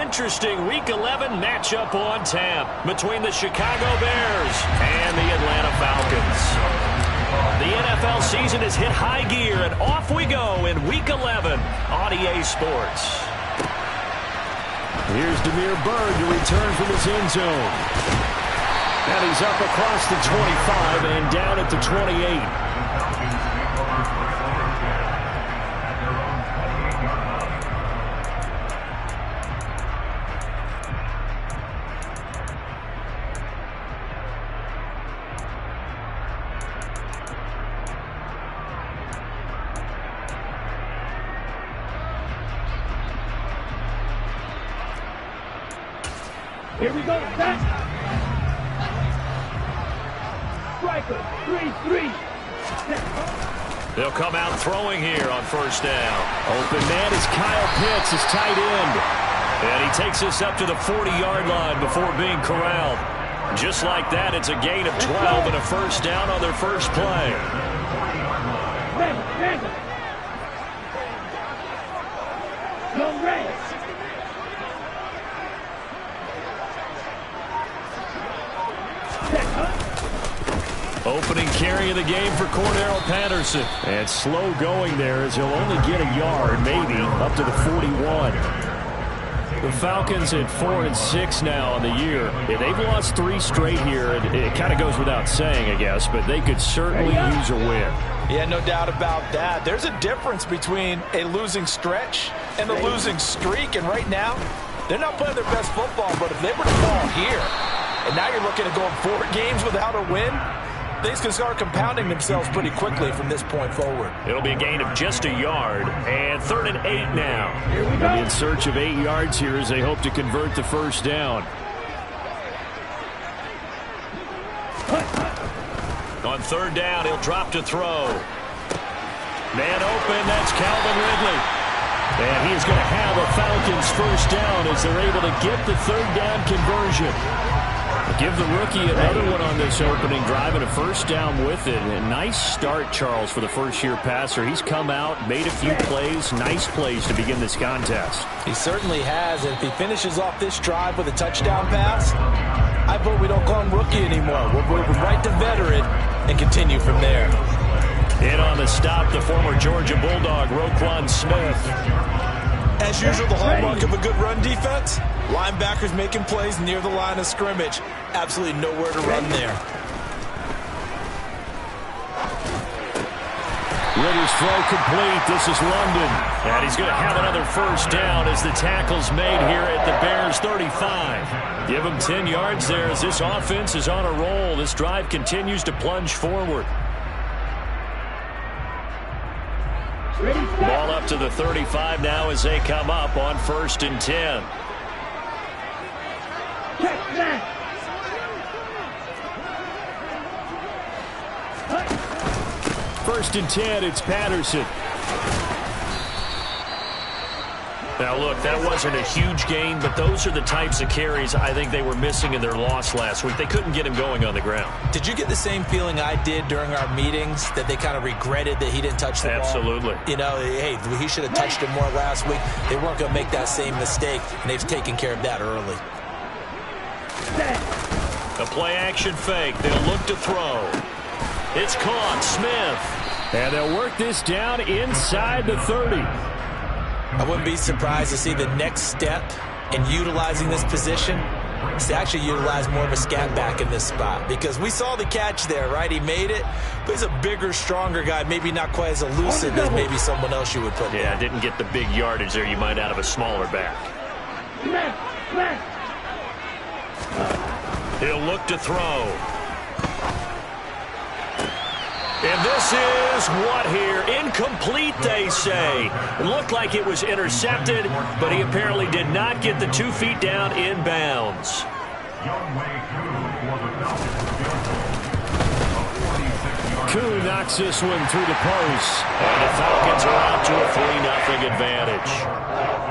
interesting Week 11 matchup on tap between the Chicago Bears and the Atlanta Falcons. The NFL season has hit high gear, and off we go in Week 11 on EA Sports. Here's Demir Bird to return from his end zone. And he's up across the 25 and down at the 28. Here we go, back. Striker, 3-3. They'll come out throwing here on first down. Open man is Kyle Pitts, his tight end. And he takes us up to the 40-yard line before being corralled. Just like that, it's a gain of 12 and a first down on their first play. Long range. Opening carry of the game for Cordero Patterson. And slow going there as he'll only get a yard, maybe, up to the 41. The Falcons at 4-6 now on the year. Yeah, they've lost 3 straight here. It kind of goes without saying, I guess, but they could certainly use a win. Yeah, no doubt about that. There's a difference between a losing stretch and a losing streak, and right now, they're not playing their best football, but if they were to fall here, and now you're looking at going 4 games without a win, things can start compounding themselves pretty quickly from this point forward. It'll be a gain of just a yard, and 3rd and 8 now. They'll be in search of 8 yards here as they hope to convert the first down. On 3rd down, he'll drop to throw. Man open, that's Calvin Ridley. And he's going to have a Falcons first down as they're able to get the 3rd down conversion. Give the rookie another one on this opening drive and a first down with it. A nice start, Charles, for the first-year passer. He's come out, made a few plays, nice plays to begin this contest. He certainly has, and if he finishes off this drive with a touchdown pass, I vote we don't call him rookie anymore. We'll move him right to veteran and continue from there. In on the stop, the former Georgia Bulldog, Roquan Smith. As usual, the hallmark of a good run defense, linebackers making plays near the line of scrimmage. Absolutely nowhere to run there. Ritter's throw complete. This is London. And he's going to have another first down as the tackle's made here at the Bears 35. Give him 10 yards there as this offense is on a roll. This drive continues to plunge forward. Ball up to the 35 now as they come up on 1st and 10. First and 10, it's Patterson. Now, look, that wasn't a huge gain, but those are the types of carries I think they were missing in their loss last week. They couldn't get him going on the ground. Did you get the same feeling I did during our meetings, that they kind of regretted that he didn't touch the ball? Absolutely. You know, hey, he should have touched it more last week. They weren't going to make that same mistake, and they've taken care of that early. A play-action fake. They'll look to throw. It's caught. Smith. And they'll work this down inside the 30. I wouldn't be surprised to see the next step in utilizing this position is to actually utilize more of a scat back in this spot, because we saw the catch there, right? He made it, but he's a bigger, stronger guy, maybe not quite as elusive as maybe someone else you would put there. Yeah, didn't get the big yardage there you might out of a smaller back. He'll look to throw. And this is what here? Incomplete, they say. It looked like it was intercepted, but he apparently did not get the 2 feet down in bounds. Koo knocks this one through the post. And the Falcons are out to a 3-0 advantage.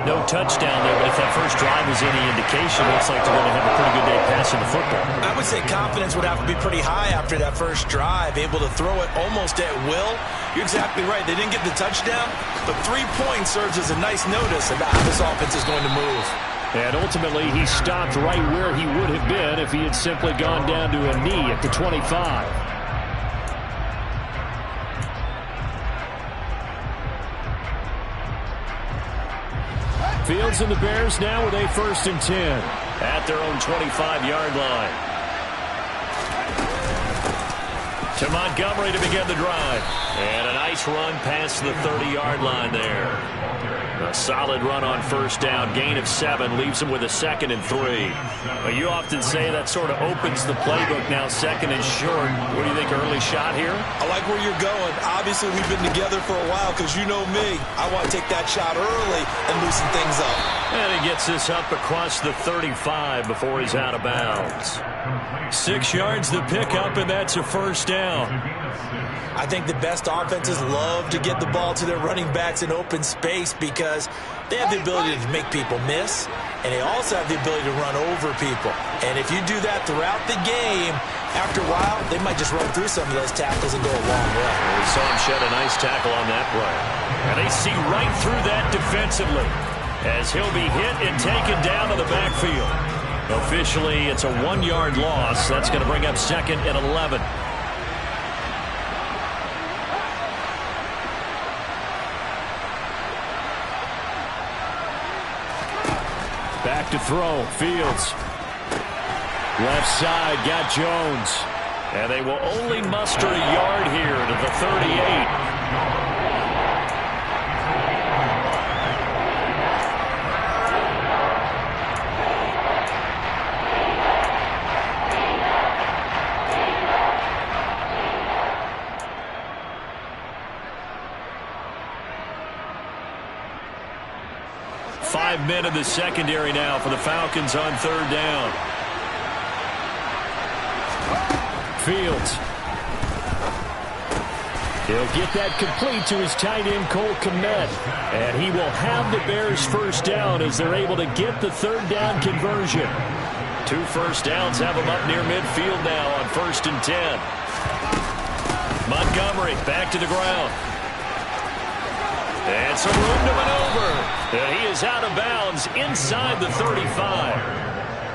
No touchdown there, but if that first drive is any indication, it looks like they're going to have a pretty good day passing the football. I would say confidence would have to be pretty high after that first drive, able to throw it almost at will. You're exactly right. They didn't get the touchdown, but 3 points serves as a nice notice about how this offense is going to move. And ultimately, he stopped right where he would have been if he had simply gone down to a knee at the 25. Fields and the Bears now with a 1st and 10 at their own 25-yard line. To Montgomery to begin the drive. And a nice run past the 30-yard line there. A solid run on 1st down. Gain of 7 leaves him with a 2nd and 3. But you often say that sort of opens the playbook now, 2nd and short. What do you think, early shot here? I like where you're going. Obviously, we've been together for a while because you know me. I want to take that shot early and loosen things up. And he gets this up across the 35 before he's out of bounds. 6 yards to pick up, and that's a 1st down. I think the best offenses love to get the ball to their running backs in open space because they have the ability to make people miss, and they also have the ability to run over people. And if you do that throughout the game, after a while, they might just run through some of those tackles and go a long way. We saw him shed a nice tackle on that play. And they see right through that defensively as he'll be hit and taken down to the backfield. Officially, it's a 1-yard loss. That's going to bring up 2nd and 11. Back to throw. Fields. Left side, got Jones. And they will only muster a yard here to the 38. 5 men in the secondary now for the Falcons on 3rd down. Fields. He'll get that complete to his tight end, Cole Kmet. And he will have the Bears' 1st down as they're able to get the 3rd down conversion. 2 first downs have them up near midfield now on 1st and 10. Montgomery back to the ground. And some room to maneuver. And he is out of bounds inside the 35.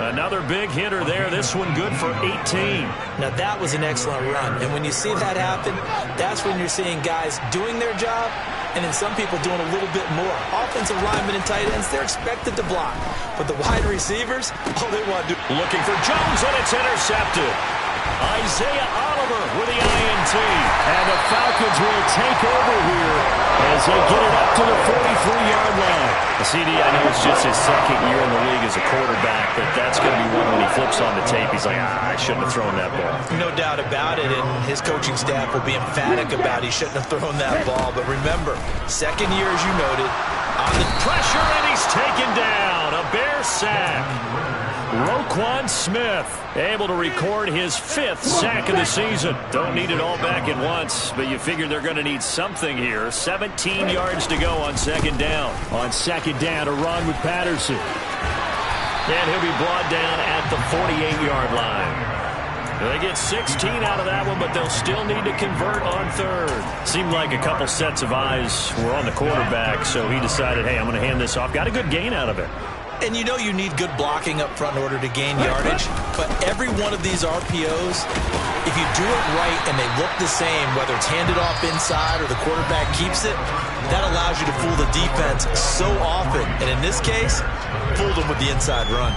Another big hitter there. This one good for 18. Now, that was an excellent run. And when you see that happen, that's when you're seeing guys doing their job and then some people doing a little bit more. Offensive linemen and tight ends, they're expected to block. But the wide receivers, all they want to do. Looking for Jones, and it's intercepted. Isaiah Oliver with the INT. And the Falcons will take over here as they get it up to the 43-yard line. The CD, I know it's just his 2nd year in the league as a quarterback, but that's going to be one when he flips on the tape. He's like, I shouldn't have thrown that ball. No doubt about it, and his coaching staff will be emphatic about he shouldn't have thrown that ball. But remember, 2nd year, as you noted, on the pressure, and he's taken down. A Bear sack. Roquan Smith able to record his 5th sack of the season. Don't need it all back at once, but you figure they're going to need something here. 17 yards to go on 2nd down. On 2nd down, a run with Patterson. And he'll be brought down at the 48-yard line. They get 16 out of that one, but they'll still need to convert on 3rd. Seemed like a couple sets of eyes were on the quarterback, so he decided, hey, I'm going to hand this off. Got a good gain out of it. And you know you need good blocking up front in order to gain yardage, but every one of these RPOs, if you do it right and they look the same, whether it's handed off inside or the quarterback keeps it, that allows you to fool the defense so often. And in this case, fooled them with the inside run.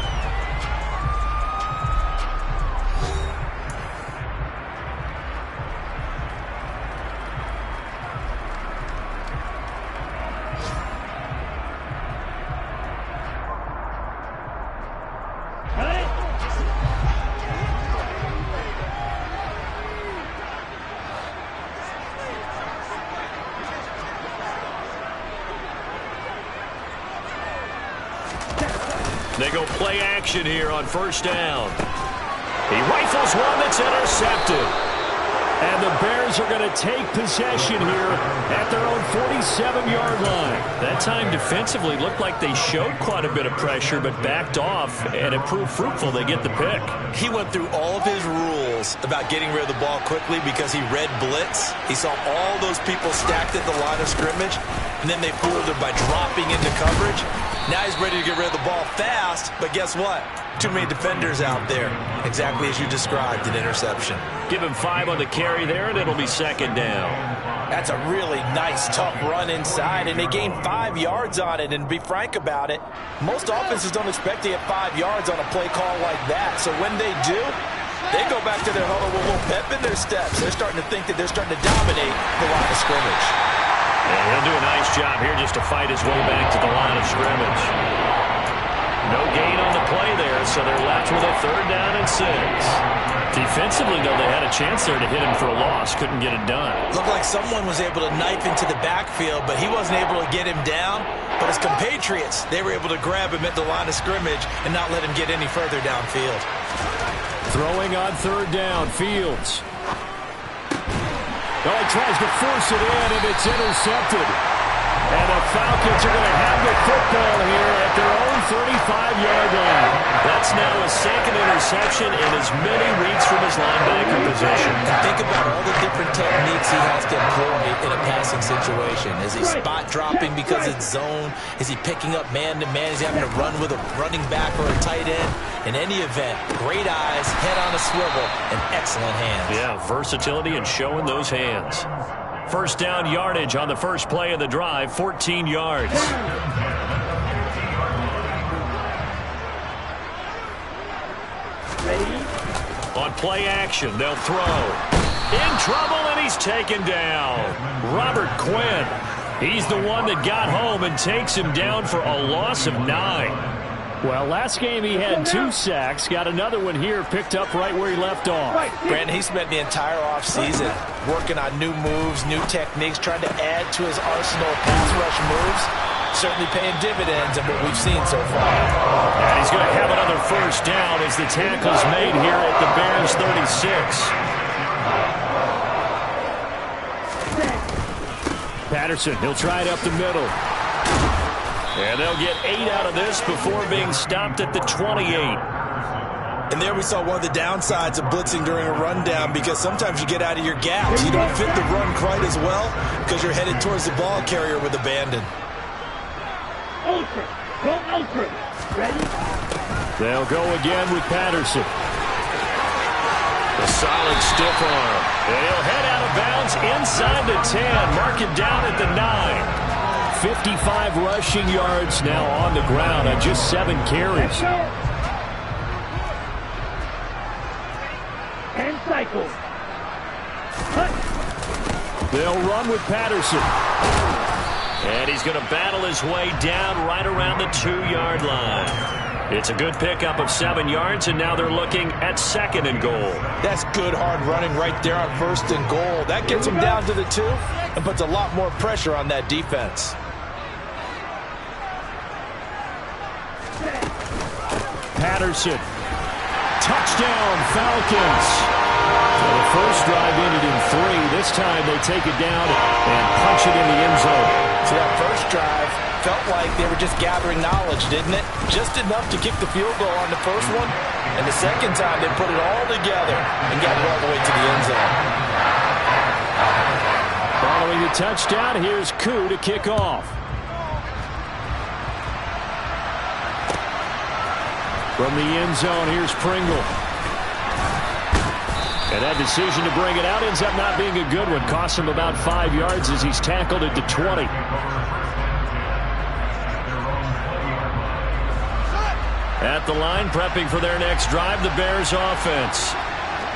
They go play action here on 1st down. He rifles one that's intercepted. And the Bears are going to take possession here at their own 47-yard line. That time defensively looked like they showed quite a bit of pressure but backed off, and it proved fruitful. They get the pick. He went through all of his rules about getting rid of the ball quickly because he read blitz. He saw all those people stacked at the line of scrimmage, and then they fooled him by dropping into coverage. Now he's ready to get rid of the ball fast, but guess what? Too many defenders out there. Exactly as you described, an interception. Give him 5 on the carry there, and it'll be second down. That's a really nice, tough run inside, and they gained 5 yards on it. And to be frank about it, most offenses don't expect to get 5 yards on a play call like that. So when they do, they go back to their huddle with a little pep in their steps. They're starting to think that they're starting to dominate the line of scrimmage. And he'll do a nice job here just to fight his way back to the line of scrimmage. No gain on the play there, so they're left with a 3rd down and 6. Defensively, though, they had a chance there to hit him for a loss. Couldn't get it done. Looked like someone was able to knife into the backfield, but he wasn't able to get him down. But his compatriots, they were able to grab him at the line of scrimmage and not let him get any further downfield. Throwing on 3rd down, Fields. Oh, he tries to force it in, and it's intercepted. And the Falcons are going to have the football here at their own 35-yard line. That's now his 2nd interception in as many weeks from his linebacker position. And think about all the different techniques he has to employ in a passing situation. Is he spot dropping because it's zone? Is he picking up man-to-man? Is he having to run with a running back or a tight end? In any event, great eyes, head on a swivel, and excellent hands. Yeah, versatility and showing those hands. 1st down yardage on the first play of the drive, 14 yards. Ready? On play action, they'll throw. In trouble, and he's taken down. Robert Quinn. He's the one that got home and takes him down for a loss of 9. Well, last game he had 2 sacks. Got another one here, picked up right where he left off. Brandon, he spent the entire offseason working on new moves, new techniques, trying to add to his arsenal of pass rush moves. Certainly paying dividends in what we've seen so far. And he's going to have another 1st down as the tackle's made here at the Bears 36. Patterson, he'll try it up the middle. And they'll get 8 out of this before being stopped at the 28. And there we saw one of the downsides of blitzing during a rundown, because sometimes you get out of your gaps. You don't fit the run quite as well because you're headed towards the ball carrier with abandon. Ultra. Go ultra. Ready? They'll go again with Patterson. A solid stiff arm. And he'll head out of bounds inside the 10. Mark him down at the 9. 55 rushing yards now on the ground on just 7 carries. And cycle. They'll run with Patterson. And he's going to battle his way down right around the 2-yard line. It's a good pickup of 7 yards, and now they're looking at 2nd and goal. That's good hard running right there on 1st and goal. That gets him down to the 2 and puts a lot more pressure on that defense. Patterson. Touchdown, Falcons. So the first drive ended in 3. This time they take it down and punch it in the end zone. So that first drive felt like they were just gathering knowledge, didn't it? Just enough to kick the field goal on the first one. And the second time they put it all together and got it all the way to the end zone. Following the touchdown, here's Koo to kick off. From the end zone, here's Pringle. And that decision to bring it out ends up not being a good one. Costs him about 5 yards as he's tackled at the 20. At the line, prepping for their next drive, the Bears offense.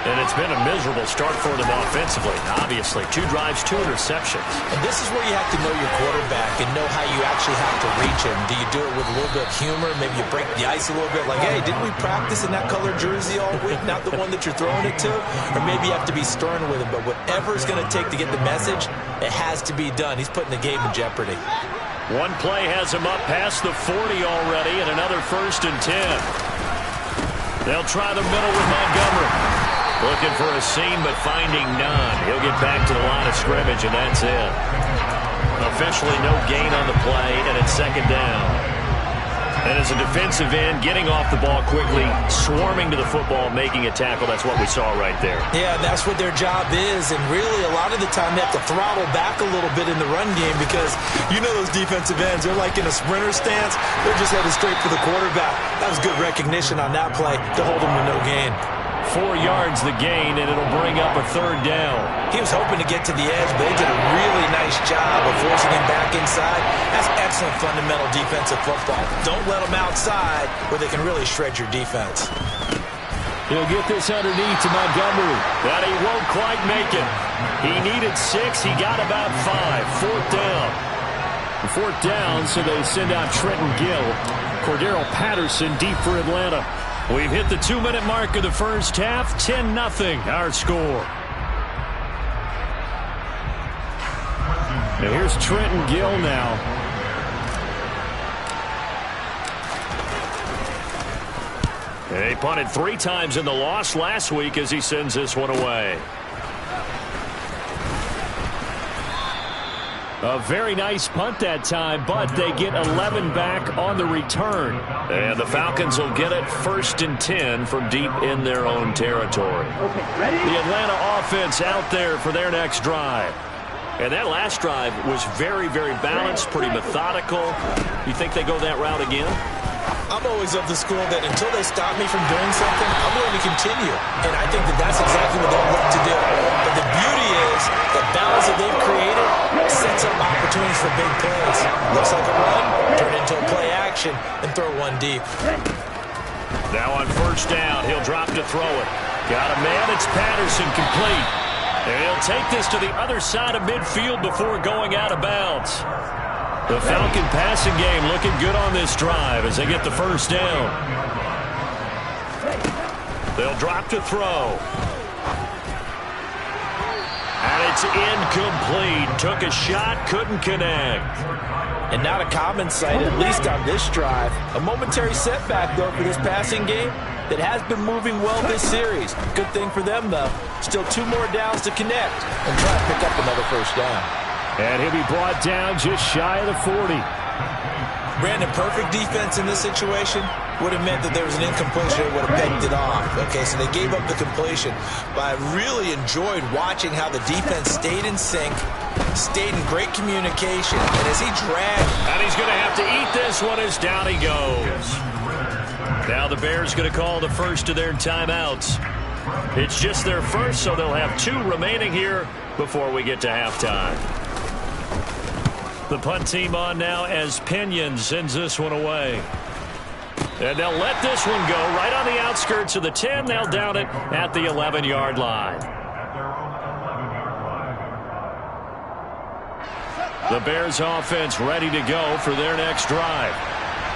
And it's been a miserable start for them offensively. Obviously, 2 drives, 2 interceptions. And this is where you have to know your quarterback and know how you actually have to reach him. Do you do it with a little bit of humor? Maybe you break the ice a little bit, like, hey, didn't we practice in that color jersey all week? Not the one that you're throwing it to? Or maybe you have to be stern with him. But whatever it's going to take to get the message, it has to be done. He's putting the game in jeopardy. One play has him up past the 40 already, and another 1st and 10. They'll try the middle with Montgomery. Looking for a seam, but finding none. He'll get back to the line of scrimmage, and that's it. Officially no gain on the play, and it's 2nd down. And as a defensive end, getting off the ball quickly, swarming to the football, making a tackle, that's what we saw right there. Yeah, that's what their job is. And really, a lot of the time, they have to throttle back a little bit in the run game because you know those defensive ends, they're like in a sprinter stance. They're just headed straight for the quarterback. That was good recognition on that play to hold them to no gain. 4 yards the gain, and it'll bring up a 3rd down. He was hoping to get to the edge, but they did a really nice job of forcing him back inside. That's excellent fundamental defensive football. Don't let them outside where they can really shred your defense. He'll get this underneath to Montgomery. But he won't quite make it. He needed 6. He got about 5. 4th down. 4th down, so they send out Trenton Gill. Cordero Patterson deep for Atlanta. We've hit the 2-minute mark of the first half. 10-0 our score. Now here's Trenton Gill now. He punted 3 times in the loss last week as he sends this one away. A very nice punt that time, but they get 11 back on the return. And the Falcons will get it 1st and 10 from deep in their own territory. Okay, ready? The Atlanta offense out there for their next drive. And that last drive was very, very balanced, pretty methodical. You think they go that route again? I'm always of the school that until they stop me from doing something, I'm going to continue. And I think that that's exactly what they'll look to do. But the beauty is the balance that they've created sets up opportunities for big plays. Looks like a run, turn it into a play action, and throw one deep. Now on 1st down, he'll drop to throw it. Got a man, it's Patterson, complete. And he'll take this to the other side of midfield before going out of bounds. The Falcon passing game looking good on this drive as they get the 1st down. They'll drop to throw. And it's incomplete. Took a shot, couldn't connect. And not a common sight, at least on this drive. A momentary setback, though, for this passing game that has been moving well this series. Good thing for them, though. Still 2 more downs to connect and try to pick up another 1st down. And he'll be brought down just shy of the 40. Brandon, perfect defense in this situation would have meant that there was an incompletion that would have pegged it off. Okay, so they gave up the completion. But I really enjoyed watching how the defense stayed in sync, stayed in great communication. And as he dragged... And he's going to have to eat this one as down he goes. Now the Bears going to call the first of their timeouts. It's just their first, so they'll have 2 remaining here before we get to halftime. The punt team on now as Pinion sends this one away. And they'll let this one go right on the outskirts of the 10. They'll down it at the 11-yard line. The Bears offense ready to go for their next drive.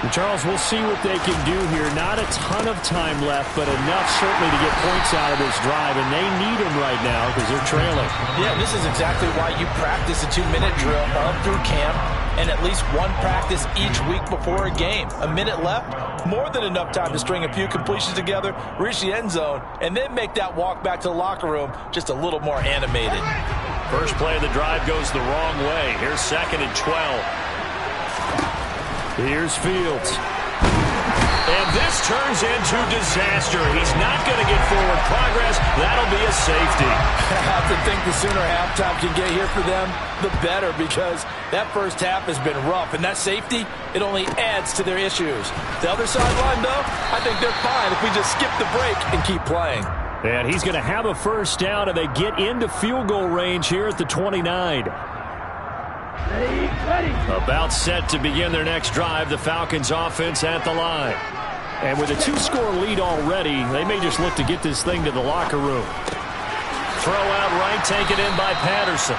And Charles, we'll see what they can do here. Not a ton of time left, but enough certainly to get points out of this drive, and they need them right now because they're trailing. Yeah, this is exactly why you practice a 2-minute drill all through camp and at least 1 practice each week before a game. A minute left, more than enough time to string a few completions together, reach the end zone, and then make that walk back to the locker room just a little more animated. First play of the drive goes the wrong way. Here's 2nd and 12. Here's Fields. And this turns into disaster. He's not going to get forward progress. That'll be a safety. I have to think the sooner halftime can get here for them, the better, because that first half has been rough. And that safety, it only adds to their issues. The other sideline, though, I think they're fine if we just skip the break and keep playing. And he's going to have a 1st down, and they get into field goal range here at the 29. Ready? About set to begin their next drive. The Falcons offense at the line. And with a 2-score lead already, they may just look to get this thing to the locker room. Throw out right, taken in by Patterson.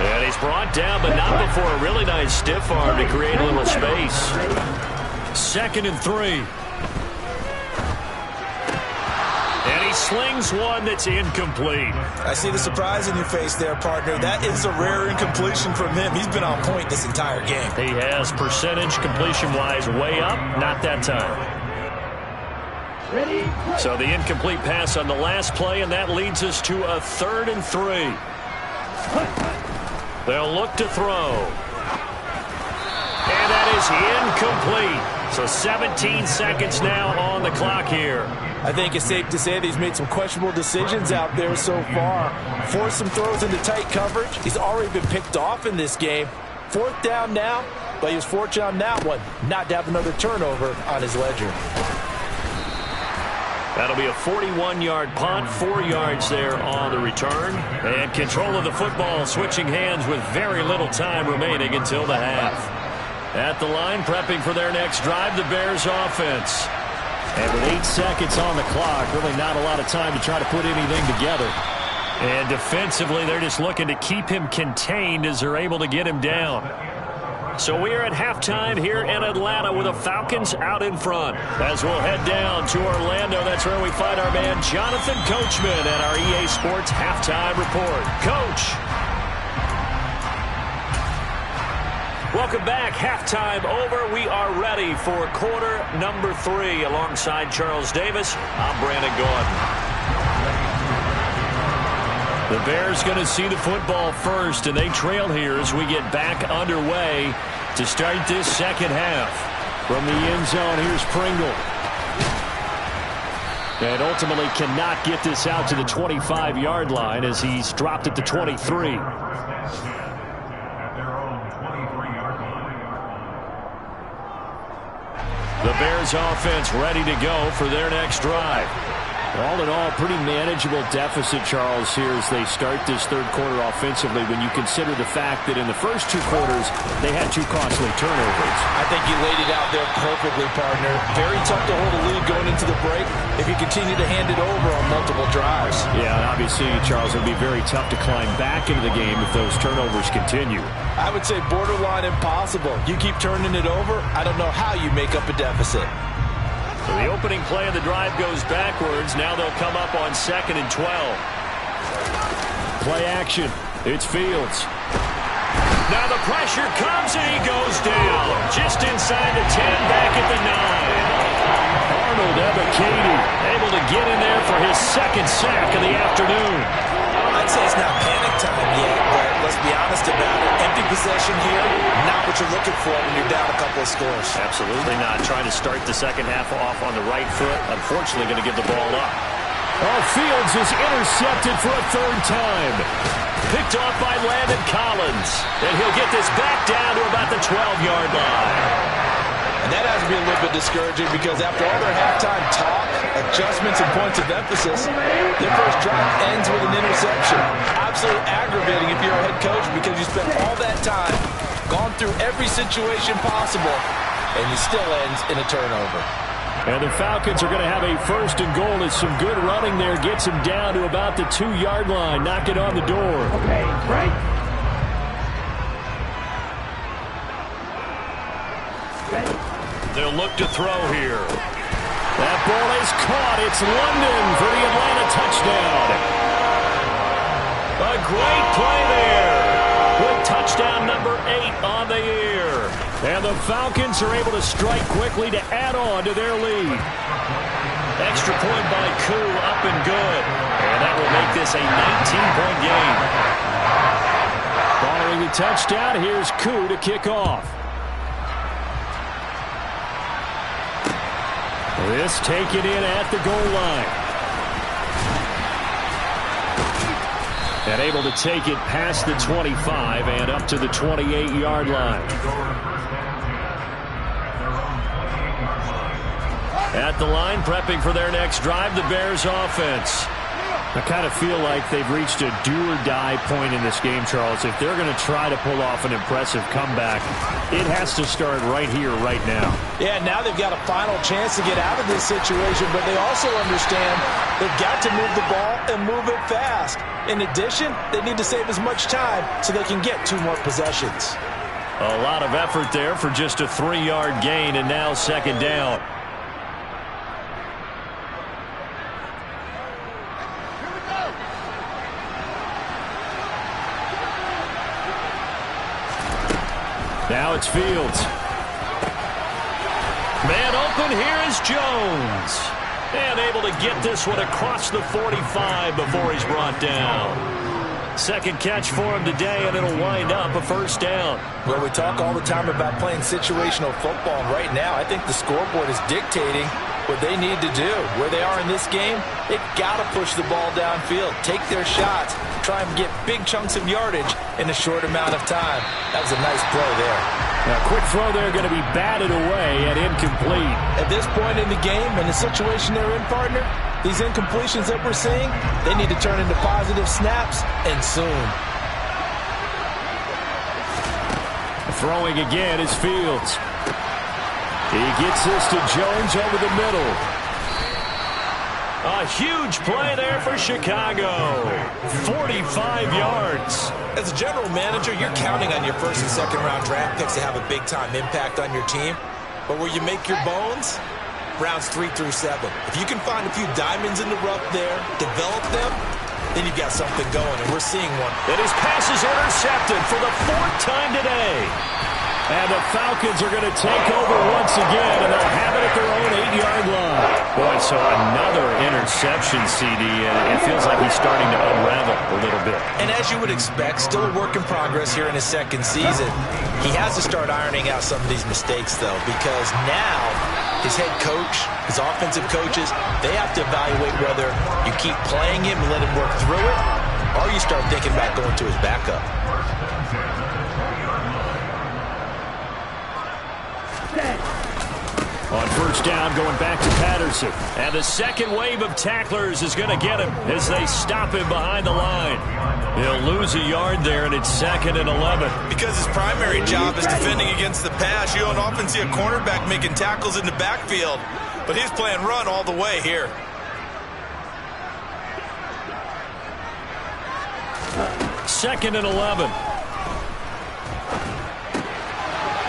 And he's brought down, but not before a really nice stiff arm to create a little space. 2nd and 3. And he slings one that's incomplete. I see the surprise in your face there, partner. That is a rare incompletion from him. He's been on point this entire game. He has percentage completion-wise way up. Not that time. Ready? So the incomplete pass on the last play, and that leads us to a 3rd and 3. They'll look to throw. And that is incomplete. So 17 seconds now on the clock here. I think it's safe to say that he's made some questionable decisions out there so far. Forced some throws into tight coverage. He's already been picked off in this game. 4th down now, but he was fortunate on that one not to have another turnover on his ledger. That'll be a 41-yard punt, 4 yards there on the return. And control of the football, switching hands with very little time remaining until the half. At the line, prepping for their next drive, the Bears offense. And with 8 seconds on the clock, really not a lot of time to try to put anything together. And defensively, they're just looking to keep him contained as they're able to get him down. So we are at halftime here in Atlanta with the Falcons out in front. As we'll head down to Orlando, that's where we find our man Jonathan Coachman at our EA Sports Halftime Report. Coach. Welcome back. Halftime over. We are ready for quarter number 3. Alongside Charles Davis, I'm Brandon Gordon. The Bears going to see the football first, and they trail here as we get back underway to start this second half. From the end zone, here's Pringle. And ultimately cannot get this out to the 25-yard line as he's dropped at the 23. The Bears offense ready to go for their next drive. All in all, pretty manageable deficit, Charles, here as they start this third quarter offensively when you consider the fact that in the first 2 quarters, they had 2 costly turnovers. I think you laid it out there perfectly, partner. Very tough to hold a lead going into the break if you continue to hand it over on multiple drives. Yeah, and obviously, Charles, it would be very tough to climb back into the game if those turnovers continue. I would say borderline impossible. You keep turning it over, I don't know how you make up a deficit. So the opening play of the drive goes backwards. Now they'll come up on 2nd and 12. Play action. It's Fields. Now the pressure comes and he goes down. Just inside the 10, back at the 9. Arnold Ebiketie able to get in there for his 2nd sack of the afternoon. I'd say it's not panic time yet, but let's be honest about it. Empty possession here, not what you're looking for when you're down a couple of scores. Absolutely not. Trying to start the second half off on the right foot. Unfortunately, going to give the ball up. Oh, Fields is intercepted for a 3rd time. Picked off by Landon Collins. And he'll get this back down to about the 12-yard line. And that has to be a little bit discouraging because after all their halftime talk, adjustments, and points of emphasis, their first drive ends with an interception. Absolutely aggravating if you're a head coach because you spent all that time, gone through every situation possible, and it still ends in a turnover. And the Falcons are going to have a 1st and goal as some good running there gets him down to about the 2-yard line. Knock it on the door. Okay, right. They'll look to throw here. That ball is caught. It's London for the Atlanta touchdown. A great play there. With touchdown number 8 on the year. And the Falcons are able to strike quickly to add on to their lead. Extra point by Koo, up and good. And that will make this a 19-point game. Following the touchdown, here's Koo to kick off. This taken in at the goal line. And able to take it past the 25 and up to the 28-yard line. At the line, prepping for their next drive, the Bears offense. I kind of feel like they've reached a do-or-die point in this game, Charles. If they're going to try to pull off an impressive comeback, it has to start right here, right now. Yeah, now they've got a final chance to get out of this situation, but they also understand they've got to move the ball and move it fast. In addition, they need to save as much time so they can get 2 more possessions. A lot of effort there for just a 3-yard gain, and now 2nd down. Now it's Fields. Man open, here is Jones. And able to get this one across the 45 before he's brought down. Second catch for him today, and it'll wind up a first down. Well, we talk all the time about playing situational football, and right now I think the scoreboard is dictating what they need to do. Where they are in this game, they've got to push the ball downfield, take their shots, try and get big chunks of yardage in a short amount of time. That was a nice play there. Now, quick throw there, going to be batted away and incomplete. At this point in the game, in the situation they're in, partner, these incompletions that we're seeing, they need to turn into positive snaps, and soon. Throwing again is Fields. He gets this to Jones over the middle. A huge play there for Chicago. 45 yards. As a general manager, you're counting on your first and second round draft picks to have a big-time impact on your team. But where you make your bones, rounds 3 through 7. If you can find a few diamonds in the rough there, develop them, then you've got something going, and we're seeing one. And his pass is intercepted for the 4th time today. And the Falcons are going to take over once again, and they'll have it at their own 8-yard line. Boy, so another interception, CD, and it feels like he's starting to unravel a little bit. And as you would expect, still a work in progress here in his second season. He has to start ironing out some of these mistakes, though, because now his head coach, his offensive coaches, they have to evaluate whether you keep playing him and let him work through it, or you start thinking about going to his backup. On first down, going back to Patterson. And the second wave of tacklers is going to get him as they stop him behind the line. He'll lose a yard there, and it's 2nd and 11. Because his primary job is defending against the pass, you don't often see a cornerback making tackles in the backfield. But he's playing run all the way here. Second and 11.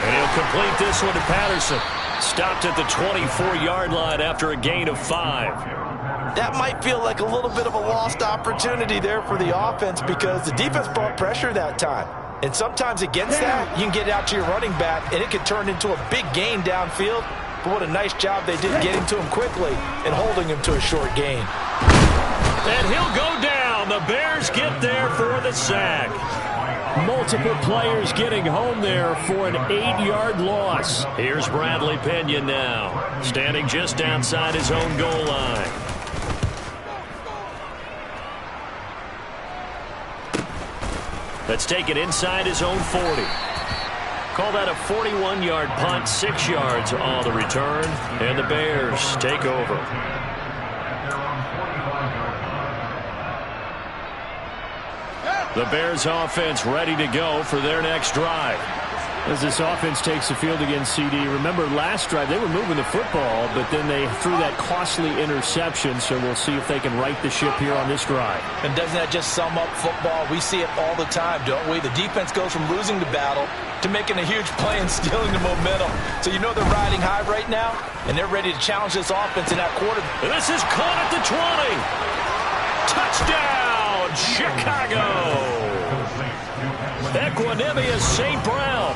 And he'll complete this one to Patterson. Stopped at the 24-yard line after a gain of 5. That might feel like a little bit of a lost opportunity there for the offense because the defense brought pressure that time. And sometimes against that, you can get out to your running back, and it can turn into a big gain downfield. But what a nice job they did getting to him quickly and holding him to a short gain. And he'll go down. The Bears get there for the sack. Multiple players getting home there for an 8-yard loss. Here's Bradley Pinion now, standing just outside his own goal line. Let's take it inside his own 40. Call that a 41-yard punt, 6 yards on the return, and the Bears take over. The Bears offense ready to go for their next drive. As this offense takes the field against CD, remember last drive they were moving the football, but then they threw that costly interception, so we'll see if they can right the ship here on this drive. And doesn't that just sum up football? We see it all the time, don't we? The defense goes from losing the battle to making a huge play and stealing the momentum. So you know they're riding high right now, and they're ready to challenge this offense in that quarter. This is caught at the 20. Touchdown, Chicago. Equanimous St. Brown,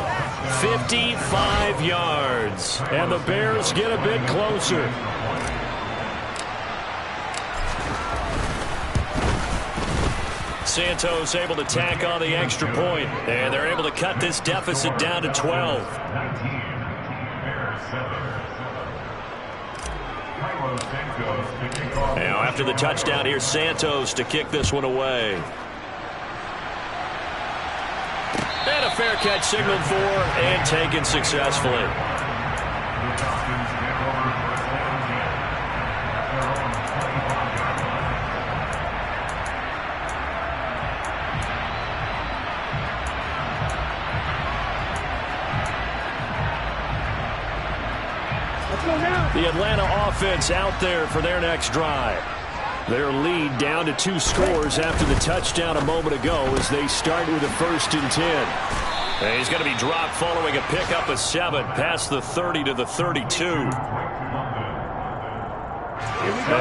55 yards. And the Bears get a bit closer. Santos able to tack on the extra point, and they're able to cut this deficit down to 12. Now after the touchdown, here's Santos to kick this one away. And a fair catch signaled for and taken successfully. The Atlanta offense out there for their next drive. Their lead down to 2 scores after the touchdown a moment ago as they start with a 1st and 10. And he's going to be dropped following a pickup of 7 past the 30 to the 32. They'll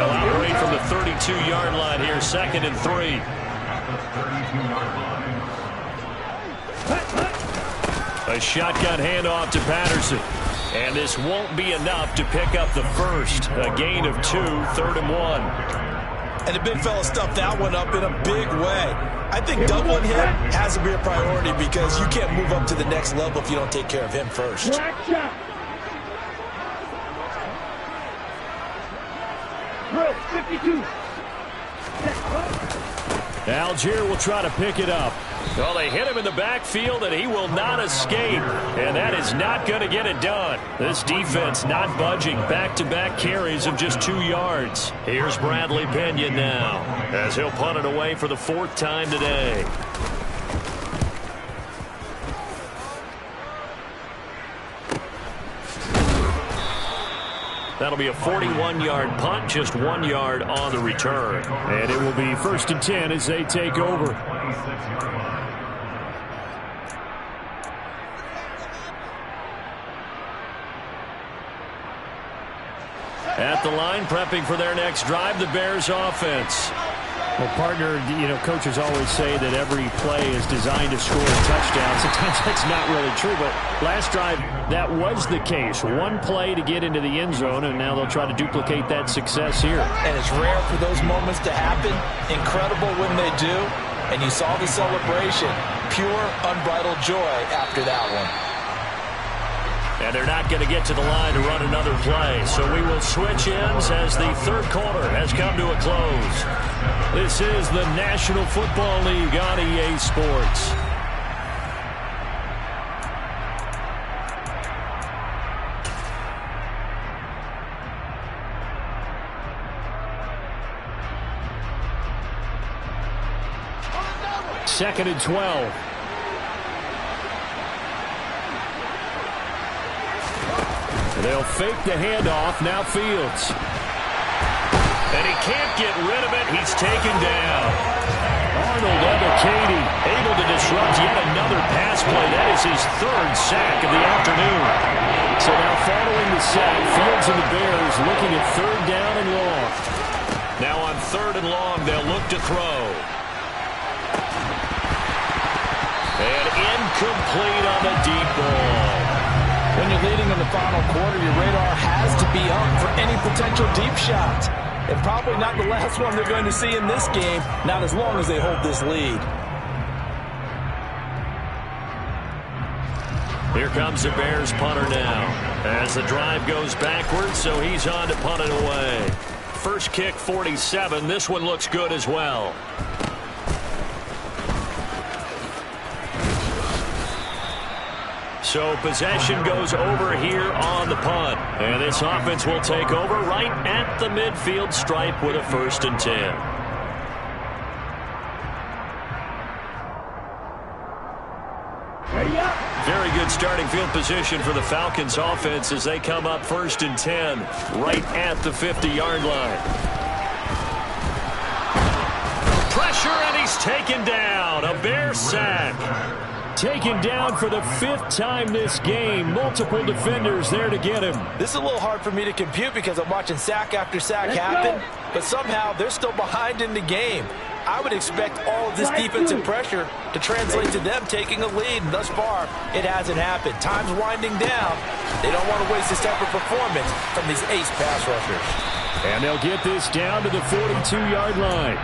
operate from the 32-yard line here, 2nd and 3. A shotgun handoff to Patterson. And this won't be enough to pick up the first. A gain of 2, 3rd and 1. And the big fella stuffed that one up in a big way. I think doubling him has to be a priority because you can't move up to the next level if you don't take care of him first. Drill 52. Algier will try to pick it up. Well, they hit him in the backfield, and he will not escape. And that is not going to get it done. This defense not budging. Back-to-back carries of just 2 yards. Here's Bradley Pena now, as he'll punt it away for the 4th time today. That'll be a 41-yard punt, just 1 yard on the return. And it will be 1st and 10 as they take over. At the line, prepping for their next drive, the Bears offense. Well, partner, coaches always say that every play is designed to score a touchdown. Sometimes that's not really true, but last drive, that was the case. One play to get into the end zone, and now they'll try to duplicate that success here. And it's rare for those moments to happen. Incredible when they do. And you saw the celebration. Pure, unbridled joy after that one. And they're not going to get to the line to run another play. So we will switch ends as the 3rd quarter has come to a close. This is the National Football League on EA Sports. Second and 12. They'll fake the handoff. Now Fields. And he can't get rid of it. He's taken down. Arnold Ebiketie Able to disrupt yet another pass play. That is his 3rd sack of the afternoon. So now following the sack, Fields and the Bears looking at 3rd down and long. Now on 3rd and long, they'll look to throw. And incomplete on the deep ball. When you're leading in the final quarter, your radar has to be up for any potential deep shots. And probably not the last one they're going to see in this game, not as long as they hold this lead. Here comes the Bears punter now. As the drive goes backwards, so he's on to punt it away. First kick, 47. This one looks good as well. So possession goes over here on the punt. And this offense will take over right at the midfield stripe with a 1st and 10. Very good starting field position for the Falcons offense as they come up 1st and 10 right at the 50-yard line. Pressure, and he's taken down. A Bear sack. Taken down for the 5th time this game. Multiple defenders there to get him. This is a little hard for me to compute because I'm watching sack after sack happen, but somehow they're still behind in the game. I would expect all of this defensive pressure to translate to them taking a lead, and thus far, it hasn't happened. Time's winding down. They don't want to waste this type of performance from these ace pass rushers. And they'll get this down to the 42-yard line.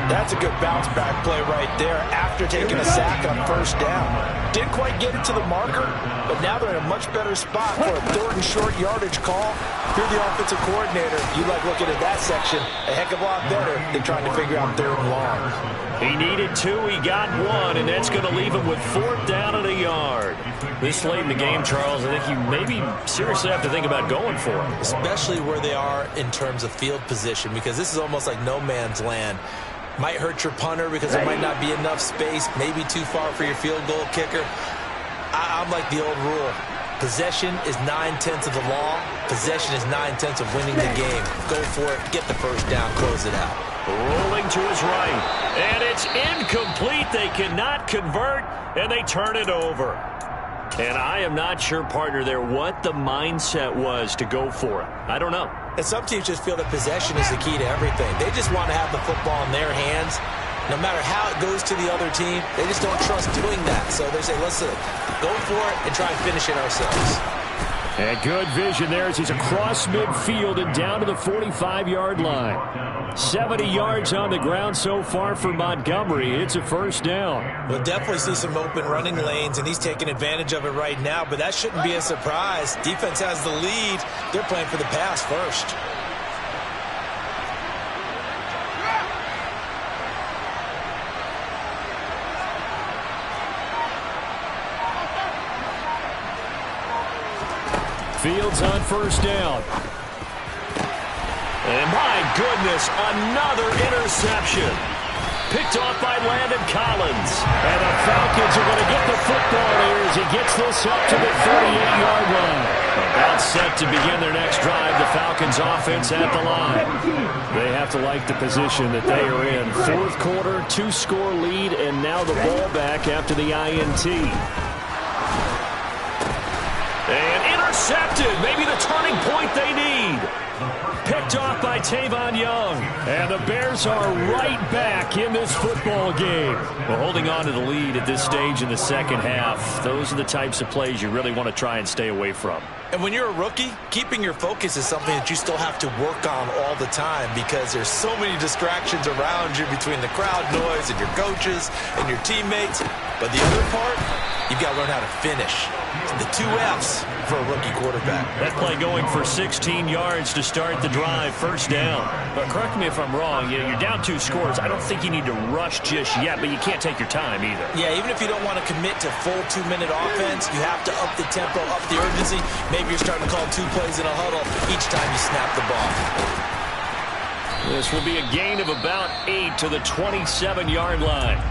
That's a good bounce-back play right there after taking a sack on 1st down. Didn't quite get it to the marker, but now they're in a much better spot for a 3rd and short yardage call. If you're the offensive coordinator, you like looking at that section a heck of a lot better than trying to figure out 3rd and long. He needed 2, he got 1, and that's going to leave him with 4th down and a yard. This late in the game, Charles, I think you maybe seriously have to think about going for it. Especially where they are in terms of field position, because this is almost like no man's land. Might hurt your punter because there might not be enough space, maybe too far for your field goal kicker. I'm like the old rule. Possession is 9/10 of the law. Possession is 9/10 of winning the game. Go for it, get the 1st down, close it out. Rolling to his right, and it's incomplete. They cannot convert, and they turn it over. And I am not sure, partner, there what the mindset was to go for it. I don't know. And some teams just feel that possession is the key to everything. They just want to have the football in their hands. No matter how it goes to the other team, they just don't trust doing that. So they say, listen, go for it and try and finish it ourselves. And good vision there as he's across midfield and down to the 45-yard line. 70 yards on the ground so far for Montgomery. It's a first down. We'll definitely see some open running lanes, and he's taking advantage of it right now, but that shouldn't be a surprise. Defense has the lead. They're playing for the pass first. Fields on first down. And my goodness, another interception. Picked off by Landon Collins. And the Falcons are going to get the football here as he gets this up to the 38-yard line. About set to begin their next drive. The Falcons offense at the line. They have to like the position that they are in. Fourth quarter, 2-score lead, and now the ball back after the INT. And intercepted. Maybe the turning point they need. Picked off by Tavon Young. And the Bears are right back in this football game. Well, holding on to the lead at this stage in the second half, those are the types of plays you really want to try and stay away from. And when you're a rookie, keeping your focus is something that you still have to work on all the time because there's so many distractions around you between the crowd noise and your coaches and your teammates. But the other part, you've got to learn how to finish. The 2 F's for a rookie quarterback. That play going for 16 yards to start the drive, first down. But correct me if I'm wrong, you're down 2 scores. I don't think you need to rush just yet, but you can't take your time either. Yeah, even if you don't want to commit to full 2-minute offense, you have to up the tempo, up the urgency. Maybe you're starting to call 2 plays in a huddle each time you snap the ball. This will be a gain of about 8 to the 27-yard line.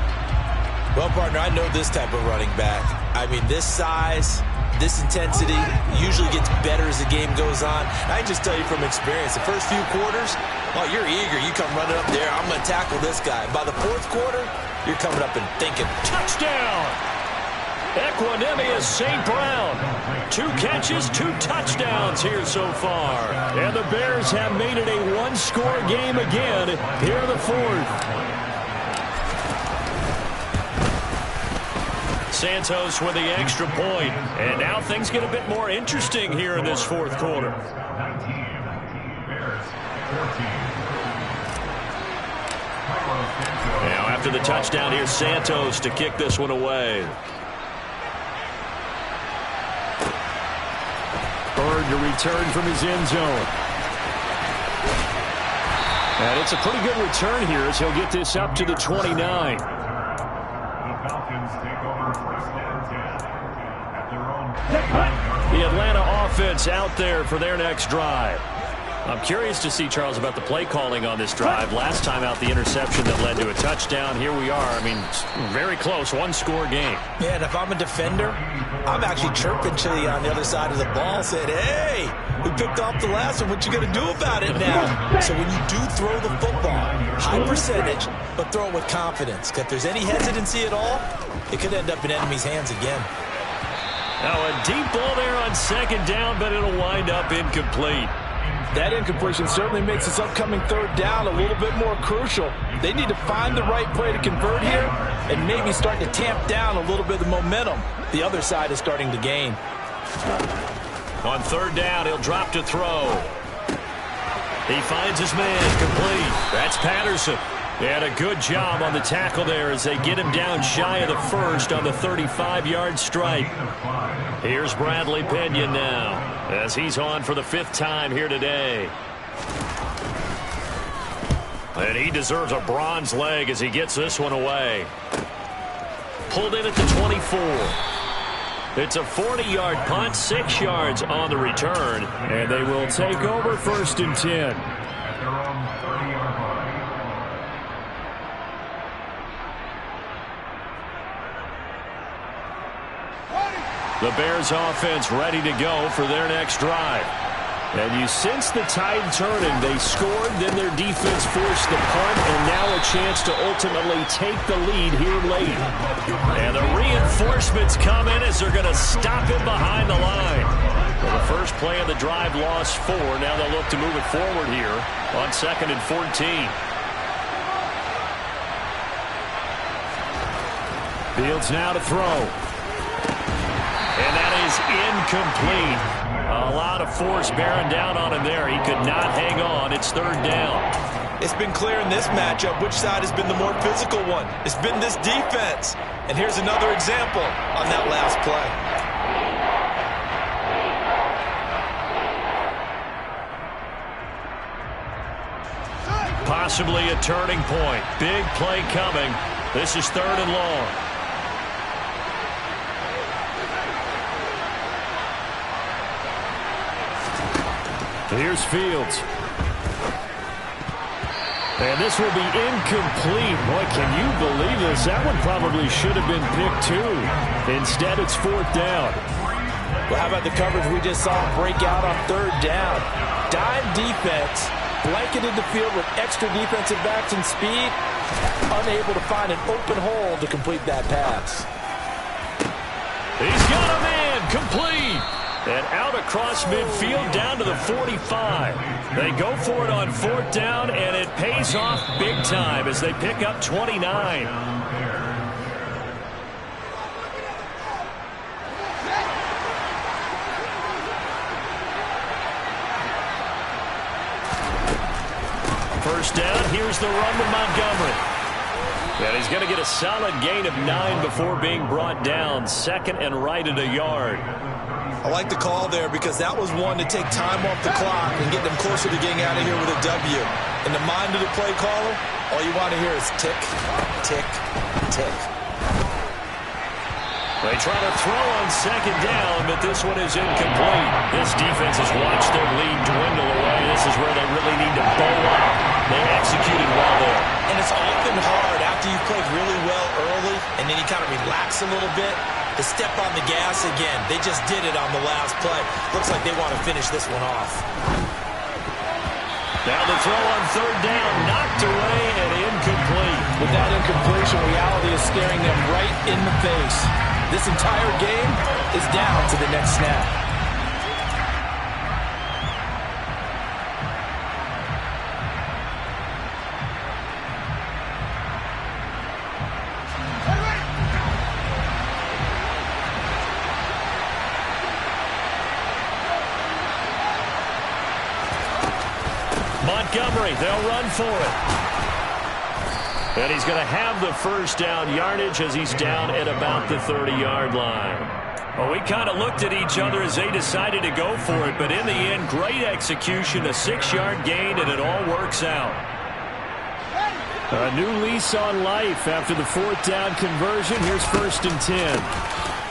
Well, partner, I know this type of running back. I mean, this size, this intensity usually gets better as the game goes on. I can just tell you from experience, the first few quarters, oh, you're eager. You come running up there, I'm going to tackle this guy. By the fourth quarter, you're coming up and thinking, touchdown! Equanimous St. Brown. 2 catches, 2 touchdowns here so far. And the Bears have made it a 1-score game again here in the fourth. Santos with the extra point. And now things get a bit more interesting here in this fourth quarter. Now after the touchdown, here's Santos to kick this one away. Bird to return from his end zone. And it's a pretty good return here as he'll get this up to the 29. The Atlanta offense out there for their next drive. I'm curious to see, Charles, about the play calling on this drive. Last time out, the interception that led to a touchdown. Here we are. I mean, very close, 1-score game. Yeah, and if I'm a defender, I'm actually chirping to you on the other side of the ball, saying, hey, we picked off the last one. What you going to do about it now? So when you do throw the football, high percentage, but throw it with confidence. Because if there's any hesitancy at all, it could end up in enemy's hands again. Now a deep ball there on second down, but it'll wind up incomplete. That incompletion certainly makes this upcoming third down a little bit more crucial. They need to find the right play to convert here and maybe start to tamp down a little bit of the momentum the other side is starting to gain. On third down, he'll drop to throw. He finds his man complete. That's Patterson. And a good job on the tackle there as they get him down shy of the first on the 35-yard strike. Here's Bradley Pinion now as he's on for the 5th time here today. And he deserves a bronze leg as he gets this one away. Pulled in at the 24. It's a 40-yard punt, 6 yards on the return. And they will take over 1st and 10. The Bears offense ready to go for their next drive. And you sense the tide turning. They scored, then their defense forced the punt, and now a chance to ultimately take the lead here late. And the reinforcements come in as they're going to stop him behind the line. Well, the first play of the drive lost 4. Now they'll look to move it forward here on 2nd and 14. Fields now to throw. And that is incomplete. A lot of force bearing down on him there. He could not hang on. It's third down. It's been clear in this matchup which side has been the more physical one. It's been this defense. And here's another example on that last play. Possibly a turning point. Big play coming. This is third and long. Here's Fields. And this will be incomplete. Boy, can you believe this? That one probably should have been picked too. Instead, it's fourth down. Well, how about the coverage we just saw break out on third down? Dime defense, blanketed the field with extra defensive backs and speed, unable to find an open hole to complete that pass. He's got him in, complete. And out across midfield down to the 45. They go for it on fourth down, and it pays off big time as they pick up 29. First down, here's the run to Montgomery. And he's going to get a solid gain of 9 before being brought down. Second and right at a yard. I like the call there because that was one to take time off the clock and get them closer to getting out of here with a W. In the mind of the play caller, all you want to hear is tick, tick, tick. They try to throw on second down, but this one is incomplete. This defense has watched their lead dwindle away. This is where they really need to bow up. They executed well there. And it's often hard after you played really well early and then you kind of relax a little bit to step on the gas again. They just did it on the last play. Looks like they want to finish this one off. Now the throw on third down, knocked away and incomplete. With that incompletion, reality is staring them right in the face. This entire game is down to the next snap. Montgomery, they'll run for it. And he's going to have the first down yardage as he's down at about the 30-yard line. Well, we kind of looked at each other as they decided to go for it, but in the end, great execution, a 6-yard gain, and it all works out. A new lease on life after the fourth down conversion. Here's first and 10.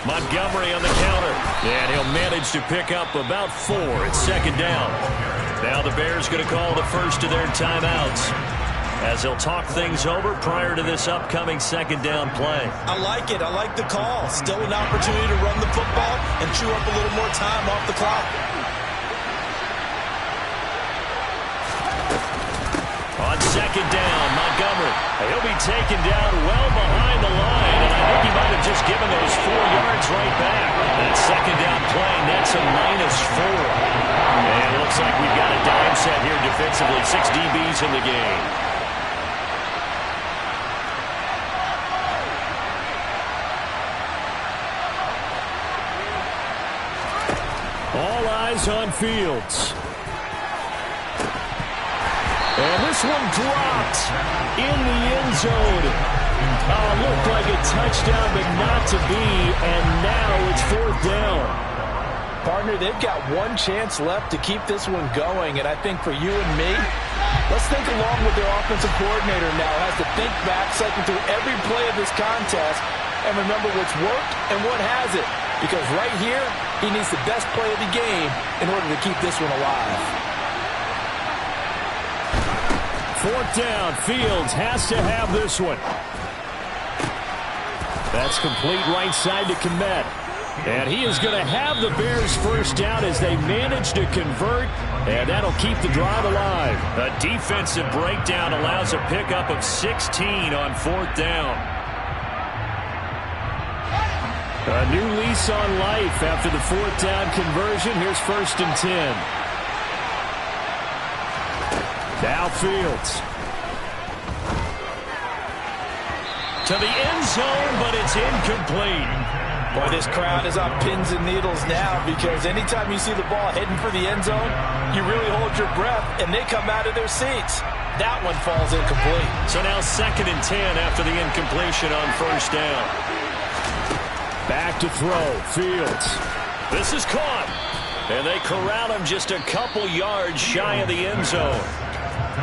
Montgomery on the counter, and he'll manage to pick up about 4. It's second down. Now the Bears going to call the first of their timeouts as they'll talk things over prior to this upcoming second down play. I like it. I like the call. Still an opportunity to run the football and chew up a little more time off the clock. On second down, Montgomery. He'll be taken down well behind the line, and I think he might have just given those 4 yards right back. That second down play, that's a -4. And it looks like we've got a dime set here defensively. 6 DBs in the game. All eyes on Fields. And this one dropped in the end zone. Looked like a touchdown, but not to be. And now it's fourth down. Partner, they've got one chance left to keep this one going. And I think for you and me, let's think along with their offensive coordinator now. Has to think back, cycle through every play of this contest, and remember what's worked and what hasn't. Because right here, he needs the best play of the game in order to keep this one alive. Fourth down, Fields has to have this one. That's complete right side to Kmet. And he is going to have the Bears first down as they manage to convert, and that'll keep the drive alive. A defensive breakdown allows a pickup of 16 on fourth down. A new lease on life after the fourth down conversion. Here's first and 10. Now Fields. To the end zone, but it's incomplete. Boy, this crowd is on pins and needles now because anytime you see the ball heading for the end zone, you really hold your breath, and they come out of their seats. That one falls incomplete. So now 2nd and 10 after the incompletion on first down. Back to throw, Fields. This is caught. And they corral him just a couple yards shy of the end zone.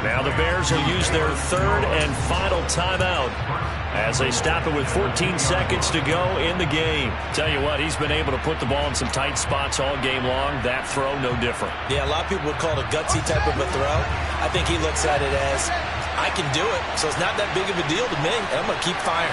Now the Bears will use their 3rd and final timeout as they stop it with 14 seconds to go in the game. Tell you what, he's been able to put the ball in some tight spots all game long. That throw, no different. Yeah, a lot of people would call it a gutsy type of a throw. I think he looks at it as, I can do it, so it's not that big of a deal to me, and I'm going to keep firing.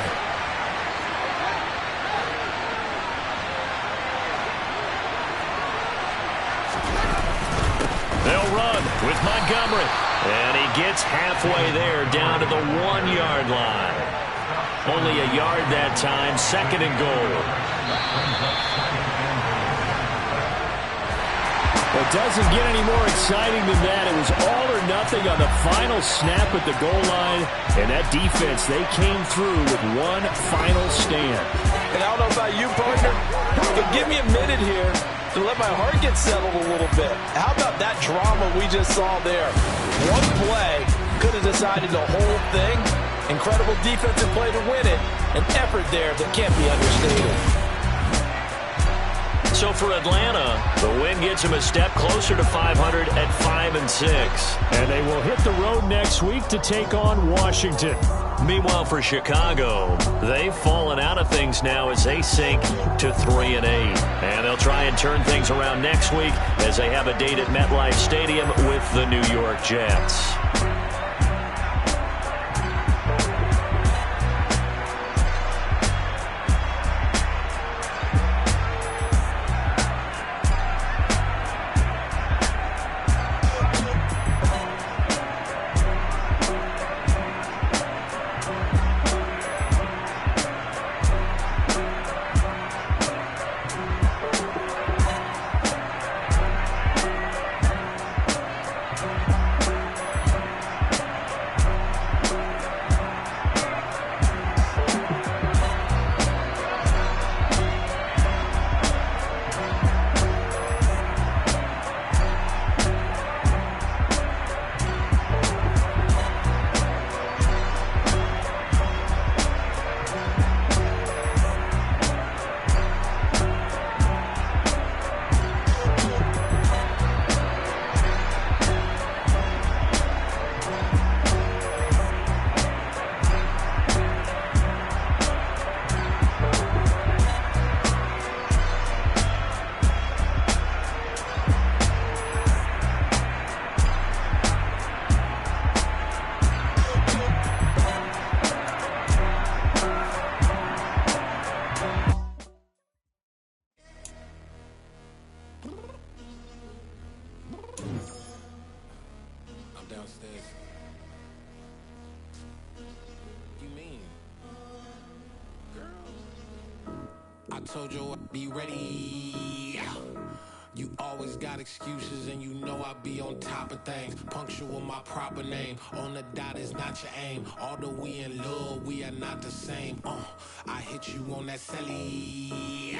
They'll run with Montgomery. And he gets halfway there down to the 1-yard line. Only a yard that time, 2nd and goal. It doesn't get any more exciting than that. It was all or nothing on the final snap at the goal line. And that defense, they came through with one final stand. And I don't know about you, partner, but give me a minute here to let my heart get settled a little bit. How about that drama we just saw there? One play could have decided the whole thing. Incredible defensive play to win it. An effort there that can't be understated. So for Atlanta, the win gets them a step closer to 500 at 5-6. And they will hit the road next week to take on Washington. Meanwhile, for Chicago, they've fallen out of things now as they sink to 3-8. And they'll try and turn things around next week as they have a date at MetLife Stadium with the New York Jets. downstairs. You mean? Girl, I told you I'd be ready. You always got excuses and you know I be on top of things. Punctual my proper name. On the dot is not your aim. Although we in love, we are not the same. I hit you on that celly.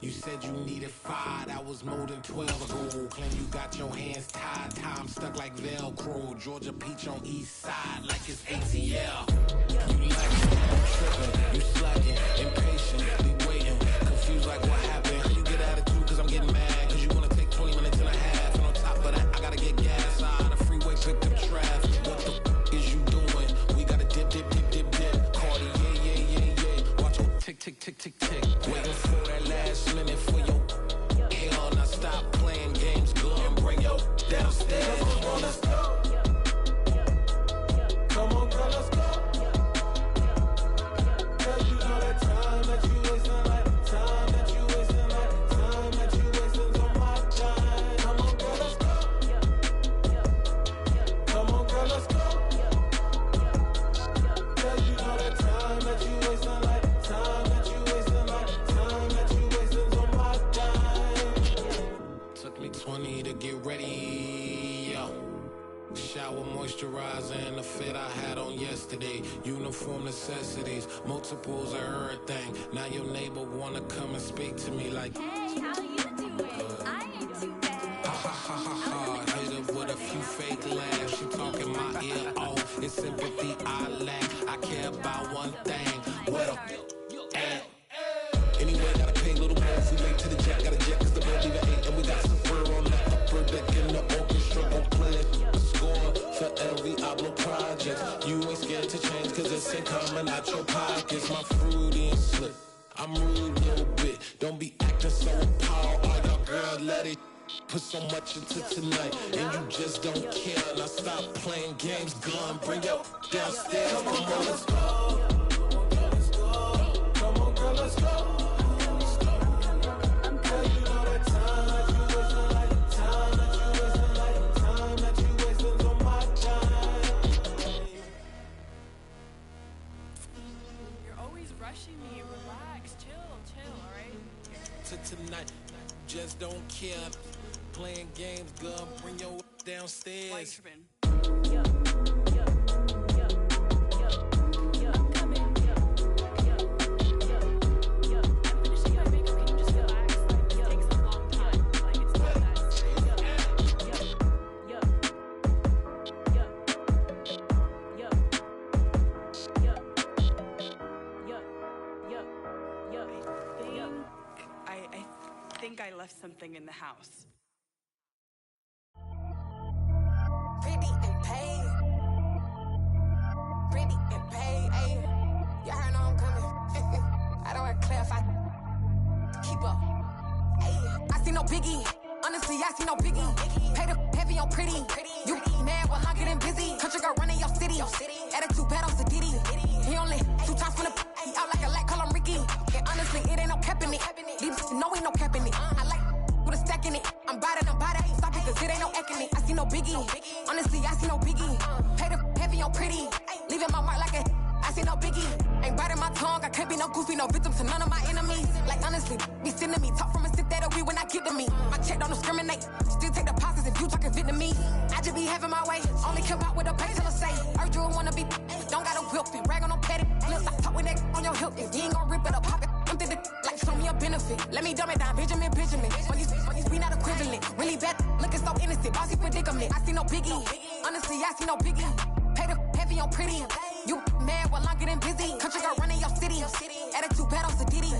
You said you needed 5, that was more than 12 ago. Claim you got your hands tied, time stuck like Velcro. Georgia peach on east side like it's ATL. You like it, tripping, you slacking, impatient, be waiting, confused like what happened. You get attitude cause I'm getting mad, cause you wanna take 20 minutes and a half. And on top of that, I gotta get gas out of the freeway, pick up traffic. What the is you doing? We gotta dip, dip, dip, dip, dip. Cardi, yeah. Watch your tick, tick, tick, tick, tick. Waiting for that last minute for your hell. Now stop playing games, go and bring your downstairs. Come on, let's go. Come on, girl, let's go. Cause you know that time that you wasting, like time that you wasting, like time that you wasting on my time. Come on, girl, let's go. Come on, girl, let's go. Cause you know that time that you wasting, like time that you wasting, like shower moisturizer and the fit I had on yesterday. Uniform necessities, multiples of everything. Now your neighbor wanna come and speak to me like, hey, how you doing? I ain't too bad. Ha ha ha ha ha. Hit her with a few fake laughs. She talking my ear off. It's sympathy I lack. I care about one thing. What up? Anyway, gotta pay a little more. If we late to the jack, gotta jet, cause the bed leave at 8. And we got some fur on the upper deck in the orchestra. Gon' play the score for every Ablo project. You ain't scared to change, cause it's ain't coming out your pockets. My fruity and slip. I'm rude a little bit. Don't be acting so appalled. All y'all girls let it put so much into tonight. And you just don't care. Now stop playing games, gun. Bring your downstairs. Come on, girl, let's go. Come on, girl, let's go. Tonight, just don't care. Playing games, girl, bring your downstairs. I left something in the house. Pretty and paid. Pretty and paid, ayy. Y'all heard I'm coming. I don't want to clarify. Keep up. Ayy. I see no biggie. Honestly, I see no biggie. Pay the heavy on pretty. You mad while I'm getting busy. Country girl running your city. Attitude bad on Sadiddy. He only 2 times from the he out like a light, call him Ricky. And honestly, it ain't no cap in it. These know ain't no cap in it. I like with a stack in it. I'm bad. Stop it, cause it ain't no eck in it. I see no biggie. Honestly, I see no biggie. Pay the heavy on pretty. Leaving my mark like a I see no biggie. Ain't biting my tongue. I can't be no goofy, no victim to none of my enemies. Like honestly, be sending me talk from a sit that we when I get to me. My check don't discriminate. Still take deposits if you talking Vietnamese. I just be having my way. Only come out with a pay till I say. Urge you wanna be. Don't got a whip and rag on no petty. Lips like talk with that on your hip. If you ain't gon' rip it up, pop it. I'm thinking like show me a benefit. Let me dumb it down, Benjamin. When you be not equivalent. Really bad, looking so innocent. Bossy predicament. I see no biggie. Honestly, I see no biggie. Pay the heavy on pretty. You mad while I'm getting busy. Country girl running your city. Attitude bad on Sadiddy.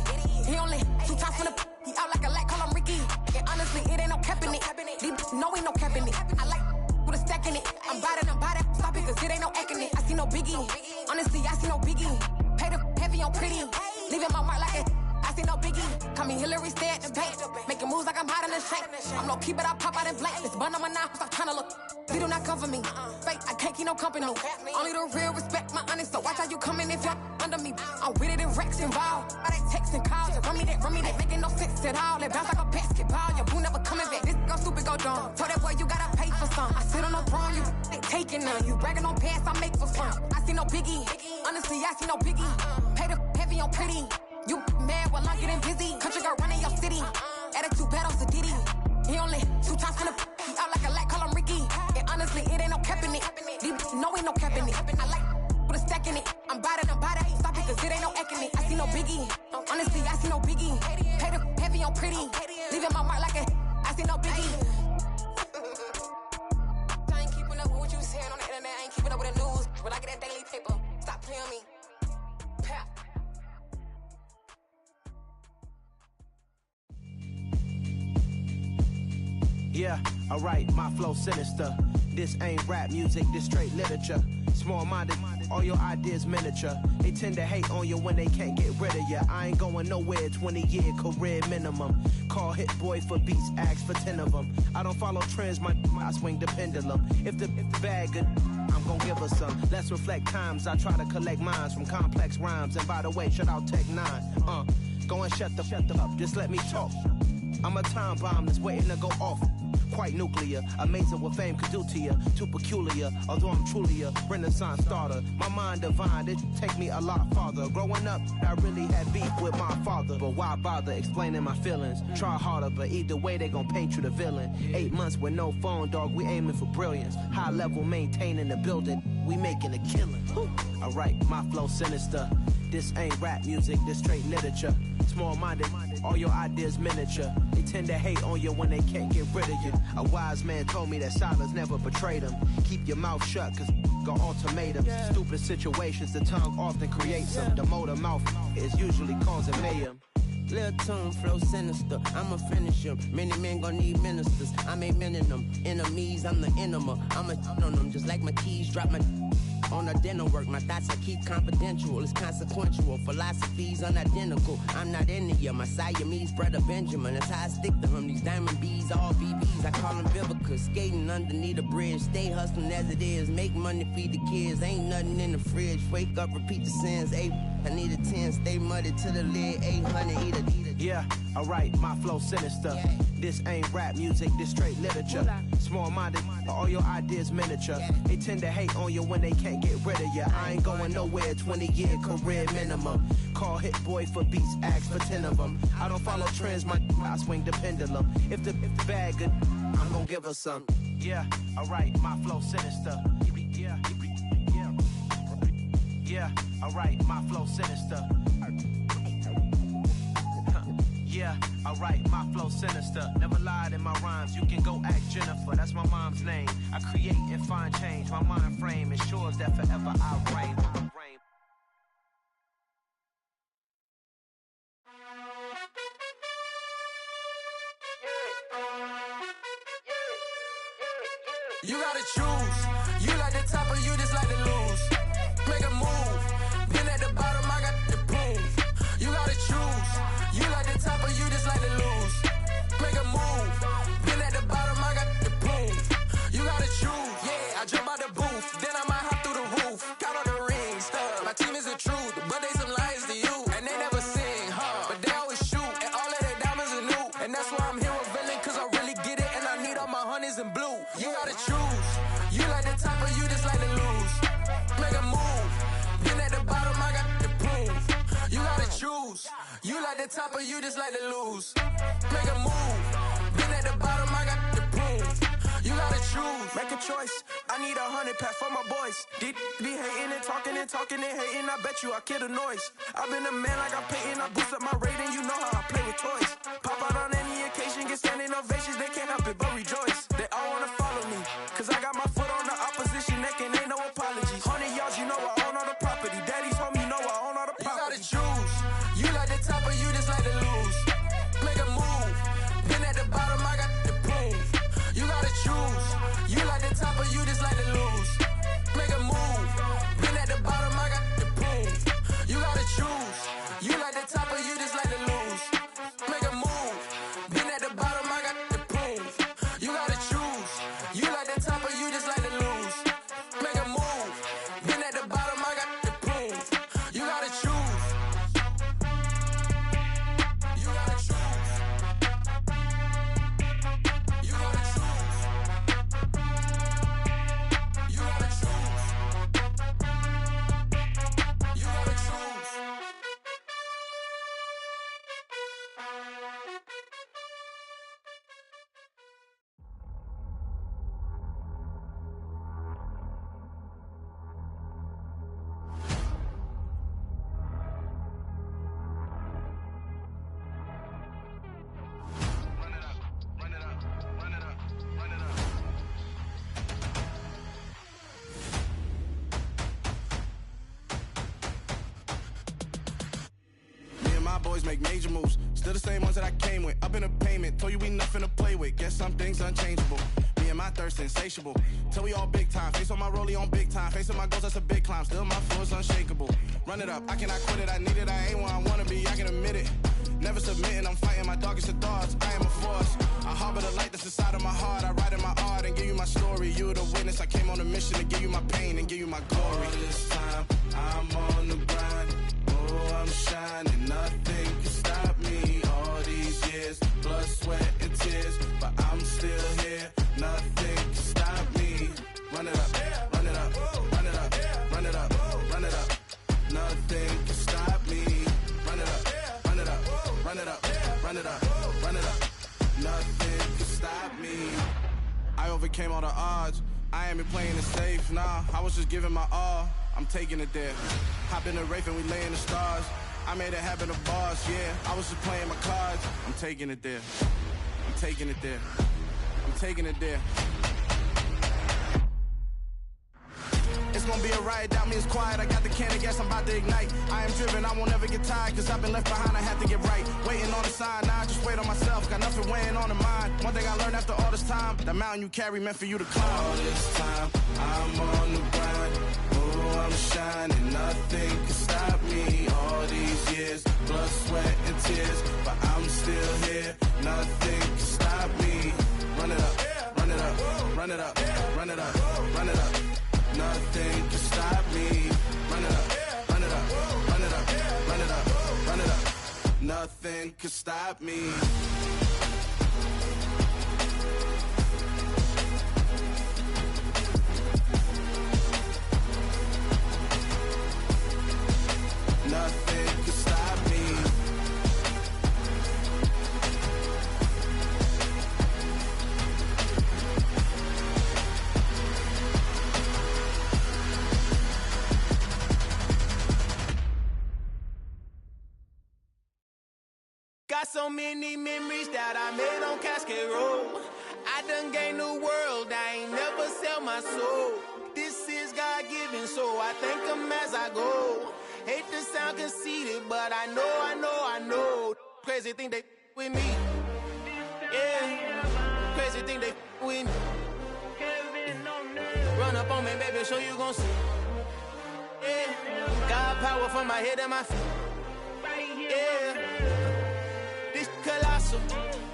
He only 2 times from the he out like a light, call him Ricky. And honestly, it ain't no cap in it. These know ain't no cap in it. I like with a stack in it. I'm bad. Stop it, cause it ain't no eck in it. I see no biggie. Honestly, I see no biggie. Pay the heavy on pretty. Leaving my mark like a I see no biggie. Call me Hillary, stay at the bank. Making moves like I'm hiding in shape. I'm low key, but I pop out in blank. This bun on my knife, stop trying to look. They do not cover me. Fake, I can't keep no company. Only the real respect my honest. So watch how you coming if you're under me. I'm with it and Rex involved. All they texting calls. Run me that, making no sense at all. They bounce like a basketball. Your boo never coming back. This go stupid, go dumb. Told that boy you gotta pay for some. I sit on the throne, you ain't taking none. You bragging on pants, I make for fun. I see no biggie. Honestly, I see no biggie. Pay the heavy on pretty. You mad while I'm getting busy. Country girl running your city. Attitude bad on Sadiddy. He only 2 times from the he out like a light, call him Ricky. And honestly, it ain't no cap in it. These know ain't no cap in it. I like with a stack in it. I'm bad. Stop it, cause it ain't no eck in it. I see no biggie. Honestly, I see no biggie. Pay the heavy on pretty. Leaving my mark like a I see no biggie. I ain't keeping up with what you saying on the internet. I ain't keeping up with the news. When I get that daily paper, stop playing me. Pap. Yeah, alright, my flow sinister. This ain't rap music, this straight literature. Small-minded, all your ideas miniature. They tend to hate on you when they can't get rid of you. I ain't going nowhere, 20-year career minimum. Call Hit Boy for beats, ask for 10 of them. I don't follow trends, I swing the pendulum. If the bag good, I'm gon' give her some. Let's reflect times, I try to collect minds from complex rhymes. And by the way, shout out Tech 9. Go and shut the up, just let me talk. I'm a time bomb that's waiting to go off. quite nuclear. Amazing what fame could do to you. Too peculiar, although I'm truly a Renaissance starter. My mind divine, it take me a lot farther. Growing up, I really had beef with my father. But why bother explaining my feelings? Try harder, but either way they gon' paint you the villain. 8 months with no phone, dog, we aiming for brilliance. High level maintaining the building, we making a killing. I write my flow sinister. This ain't rap music, this straight literature. Small-minded, all your ideas miniature. They tend to hate on you when they can't get rid of you. A wise man told me that silence never betrayed him. Keep your mouth shut, cause got ultimatums. Stupid situations, the tongue often creates them. The motor mouth is usually causing mayhem. Lil' tune, flow sinister, I'ma finish him. Many men gon' need ministers, I ain't many them. Enemies, I'm the enema, I'ma on them. Just like my keys, drop my on a dinner work. My thoughts I keep confidential, it's consequential. Philosophies unidentical, I'm not into you. My Siamese brother Benjamin, that's how I stick to him. These diamond bees, all BBs, I call them Vivica. Skating underneath a bridge, stay hustling as it is. Make money, feed the kids, ain't nothing in the fridge. Wake up, repeat the sins, I need a 10, stay muddy to the lid, 800, eat it. Yeah, I write my flow sinister. This ain't rap music, this straight literature. Small-minded, all your ideas miniature. They tend to hate on you when they can't get rid of you. I ain't going nowhere, 20-year career minimum. Call Hit Boy for beats, ask for 10 of them. I don't follow trends, I swing the pendulum. If the bag good, I'm gonna give her some. Yeah, I write my flow sinister. Yeah, I write my flow sinister. Yeah, I write my flow sinister. Never lied in my rhymes, you can go ask Jennifer. That's my mom's name. I create and find change. My mind frame ensures that forever I reign. You gotta choose. You like the top or you just like to lose. Make a move. Been at the bottom, I got the proof. You gotta choose. You like the top or you just like to lose. Make a move. Been at the bottom, I got the proof. You gotta choose. Yeah, I jump out the booth. Then I might hop through the roof. Count all the rings. My team is the truth, but they some liars to you. And they never sing, but they always shoot. And all of their diamonds are new. And that's why I'm here with villain, cause I really get it. And I need all my honeys in blue. You gotta choose. You like the top or you just like to lose. Make a move. Been at the bottom, I got the proof. You gotta choose. You like the top or you just like to lose. Make a move. Been at the bottom, I got the proof. You gotta choose. Make a choice. I need 100 pack for my boys. Be hating and talking and talking and hating. I bet you I kill the noise. I've been a man like I'm Peyton. I boost up my rating. You know how I play with toys. Pop out on any occasion, get standing ovations. They can't help it but rejoice. They all wanna follow me, cause I got my foot on the opposition neck and ain't no apologies. 100 yards, you know I own all the property. Daddy's home, you know I own all the property. You gotta choose. You like the top or you just like to lose. Make a move. Been at the bottom, I got the proof. You gotta choose. You like the top or you just like to lose. Make a move. Been at the bottom, I got the proof. You gotta choose. You like the top or you just like to lose. Make a move. Been at the bottom, I got the proof. You gotta choose. You like the top or you just like to lose. Make a move. Been at the bottom, I got the proof. You gotta choose. You gotta choose. You gotta choose. You gotta choose. You gotta choose. My boys make major moves, still the same ones that I came with. Up in a payment, told you we nothing to play with. Guess some things unchangeable. Me and my thirst insatiable. Till we all big time. Face on my rollie on big time. Facing my goals, that's a big climb. Still my flow is unshakable. Run it up, I cannot quit it. I need it, I ain't where I wanna be. I can admit it. Never submitting, I'm fighting my darkest of thoughts. I am a force. I harbor the light that's inside of my heart. I write in my art and give you my story. You the witness. I came on a mission to give you my pain and give you my glory. All this time, I'm on the grind. Oh, I'm shining. Nothing can stop me. All these years, blood, sweat, and tears. But I'm still here. overcame all the odds. I ain't been playing it safe, nah. I was just giving my all. I'm taking it there. Hop in the Wraith and we lay in the stars. I made it happen to boss, yeah. I was just playing my cards. I'm taking it there. I'm taking it there. I'm taking it there. It's gonna be a riot, doubt me, it's quiet. I got the can of gas, I'm about to ignite. I am driven, I won't ever get tired, cause I've been left behind, I have to get right. Waiting on the sign, now I just wait on myself, got nothing weighing on the mind. One thing I learned after all this time, the mountain you carry meant for you to climb. All this time, I'm on the grind. Oh, I'm shining, nothing can stop me. All these years, blood, sweat, and tears, but I'm still here, nothing can stop me. Run it up, run it up, run it up, run it up, run it up. Nothing can stop me. Run it up, run it up, run it up, run it up, run it up. Nothing can stop me. Nothing can stop me. Got so many memories that I made on Cascade Road. I done gained the world, I ain't never sell my soul. This is God-given, so I thank him as I go. Hate to sound conceited, but I know. Crazy thing they with me. Yeah, crazy thing they with me. Run up on me, baby, show you gon' see. Yeah, God power from my head and my feet. Yeah. Colossal.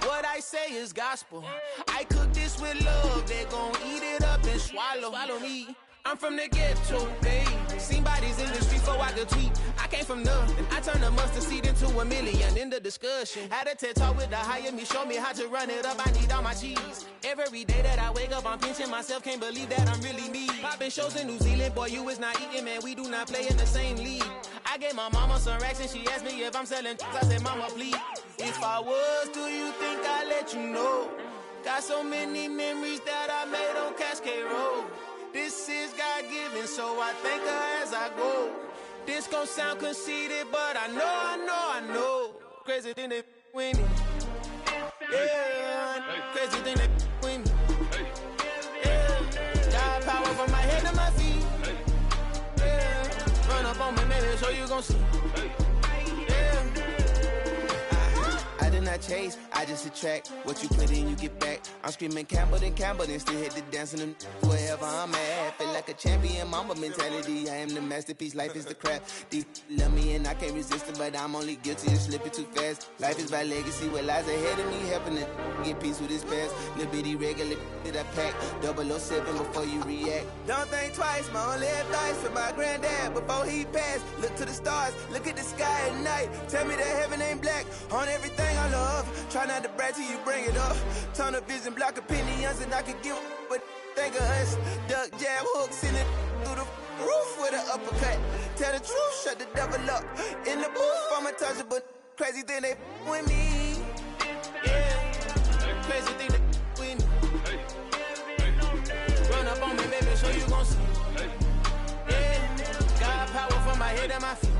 What I say is gospel. I cook this with love. They gon' eat it up and swallow me. I'm from the ghetto, babe. Seen bodies in the street before I could tweet. I came from nothing. I turned a mustard seed into a million. In the discussion, had a TED talk with the higher me. Show me how to run it up. I need all my cheese. Every day that I wake up, I'm pinching myself. Can't believe that I'm really me. Popping shows in New Zealand, boy, you is not eating, man. We do not play in the same league. I gave my mama some racks and she asked me if I'm selling. I said, mama, please. If I was, do you think I'd let you know? Got so many memories that I made on Cascade Road. This is God-given, so I thank her as I go. This gon' sound conceited, but I know. Crazy thing they with me. Yeah, crazy thing they with me. Yeah, God power from my head to my feet. Yeah, run up on me, maybe, so you gon' see. I did not chase, I just attract. What you put in, you get back. I'm screaming Campbell, then still hit the dance and wherever I'm at. Feel like a champion, mamba mentality. I am the masterpiece, life is the crap. Deep love me and I can't resist it, but I'm only guilty of slipping too fast. Life is by legacy, what lies ahead of me, helping to get peace with his past. Little bitty regular that I pack, 007 before you react. Don't think twice, my only advice for my granddad before he passed. Look to the stars, look at the sky at night. Tell me that heaven ain't black on everything I love. Try not to brag till you bring it up. Tunnel vision, block opinions, and I could give but think of us. Duck, jab, hooks in it through the roof with an uppercut. Tell the truth, shut the devil up. In the booth, I'm untouchable. Crazy thing they with me. Yeah, crazy thing they with me. Run up on me, baby, so you gon' see. Yeah, God power from my head and my feet.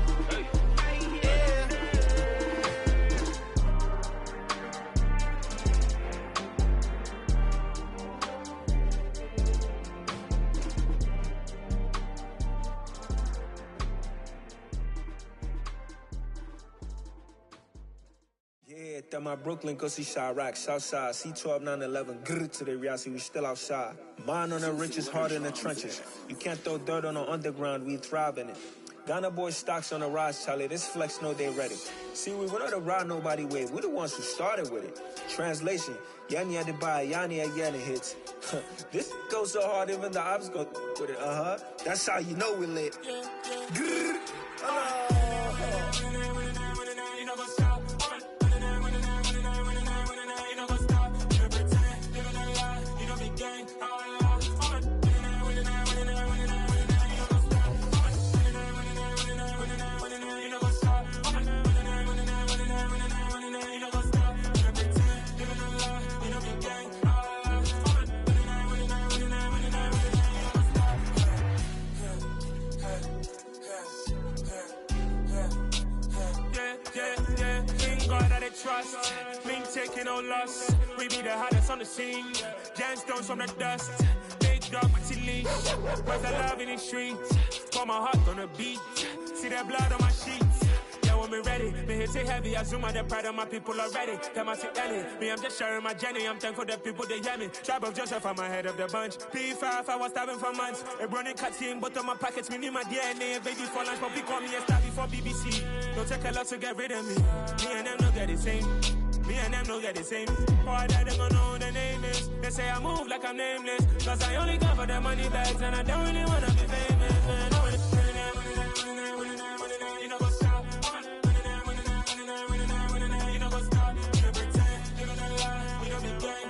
Yeah, that my Brooklyn, go see Chirac, Southside, C12, 911, grrr to the reality, we still outside. Mine on the riches, hard in the trenches. You can't throw dirt on the underground, we thrive in it. Ghana boys stocks on the rise, Charlie, this flex know they ready. See, we not a ride nobody wave, we the ones who started with it. Translation, Yanni had to buy, Yanni again hits. This goes so hard, even the ops go with it, That's how you know we lit. Grrr, trust. Ming taking no loss. We be the hottest on the scene. Gemstones from the dust. Big dog, Matty leash. Where's the love in the streets? Pour my heart on the beat. See that blood on my sheets. Yeah, when me ready, me hit it heavy. I zoom out the pride of my people already. Them I see Ellie. Me, I'm just sharing my journey. I'm thankful the people they hear me. Tribe of Joseph, I'm ahead of the bunch. P5, I was starving for months. A running cut team, but on my pockets, me need my DNA. Baby for lunch, but call me a star before BBC. Don't take a lot to get rid of me. Me and them don't get the same. Me and them don't get the same. Boy, that them gonna know who the name is. They say I move like I'm nameless. Cause I only cover the money bags and I don't really wanna be famous, man. You know what's up? You know what's up? You know pretend. You know the lie. We don't be gang.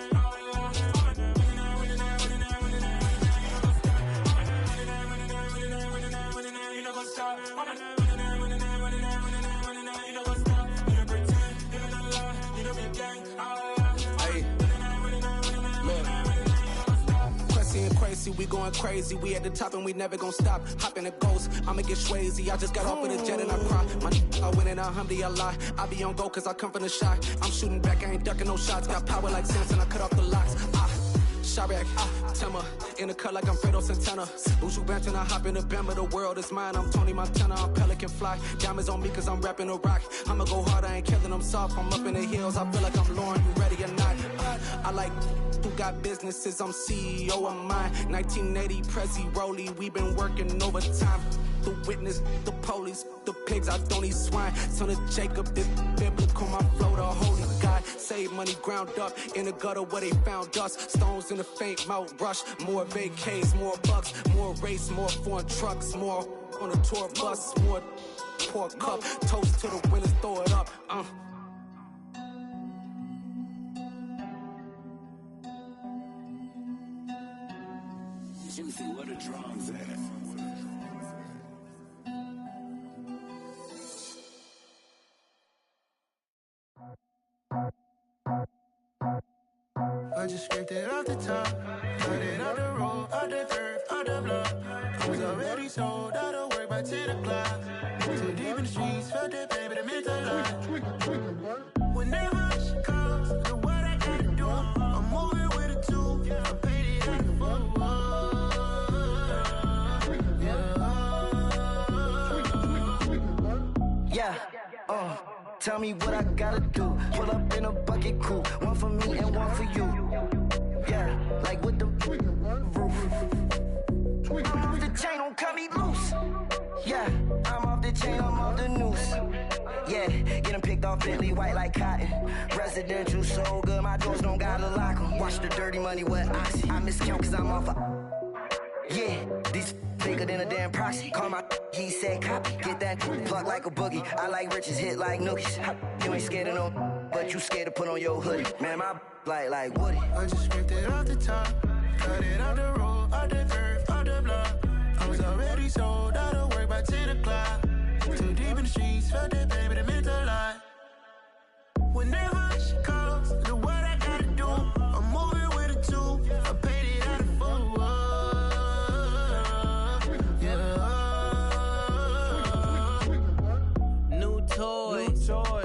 You know what's up? Crazy, we going crazy. We at the top and we never gonna stop. Hop in a ghost, I'ma get crazy. I just got off with a jet and I cry. I win and I humbly I lie. I be on go cause I come from the shot. I'm shooting back, I ain't ducking no shots. Got power like Samson, I cut off the locks. Sharek, Timmer, in the cut like I'm Fredo Santana. Buju Banton, I hop in the Bama, the world is mine. I'm Tony Montana, I'm Pelican Fly. Diamonds on me cause I'm rapping a rock. I'ma go hard, I ain't killing them soft. I'm up in the hills, I feel like I'm Lauren, you ready or not? I like who got businesses, I'm CEO of mine. 1980, Prezi Rolly, we been working overtime. The witness, the police, the pigs, I don't eat swine. Son of Jacob, this biblical, my flow, the holy God. Save money ground up in the gutter where they found us. Stones in the faint mouth rush. More vacays, more bucks, more race, more foreign trucks, more on a tour bus, more pour cup. Toast to the winners, throw it up. Juicy, where the drums at? I just scraped it off the top, cut it off the road, off the turf, off the block. I was already sold out of work by 10 o'clock. Too deep in the streets, felt that pain, but it meant a lot. Whenever she calls, the what I gotta do, I'm moving with a two. I paid it out the foot. Yeah, tell me what I gotta do. Pull up in a bucket crew, one for me and one for you. Yeah, like with the roof. I'm off the chain, don't cut me loose. Yeah, I'm off the chain, I'm off the noose. Yeah, getting picked off Bentley, white like cotton. Residential so good, my doors don't gotta lock 'em. Watch the dirty money with oxy. I miscount cause I'm off yeah, these bigger than a damn proxy. Call my he said copy. Get that plug like a boogie. I like riches, hit like nookies. You ain't scared of no, but you scared to put on your hoodie. Man, my like Woody. I just scraped it off the top, cut it off the road, off the turf, off the block. I was already sold out of work by 10 o'clock. Too deep in the streets, felt that pain, but it meant a lot. Whenever she calls, the what I gotta do, I'm moving with a two. I paid it out of full.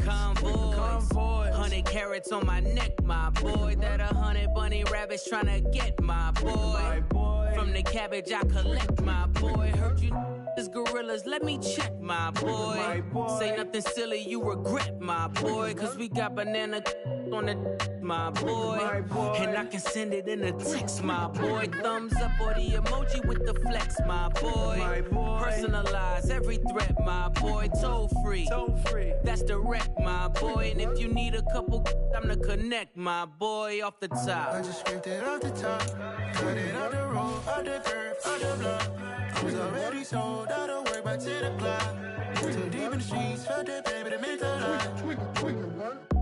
Convoy, 100 carats on my neck, my boy. That 100 bunny rabbits tryna get my boy. From the cabbage I collect, my boy. Heard you is gorillas, let me check, my boy. Say nothing silly, you regret, my boy. Cause we got banana on the my boy. And I can send it in a text, my boy. Thumbs up or the emoji with the flex, my boy. Personalize every threat, my boy. Toll free, that's direct, my boy. And if you need a couple, I'm the connect, my boy. Off the top, I just scraped it off the top, cut it off the road, off the curve, off the block. I was already sold out of work by 10 o'clock. Too deep in the streets, felt that pain, but it meant a lot.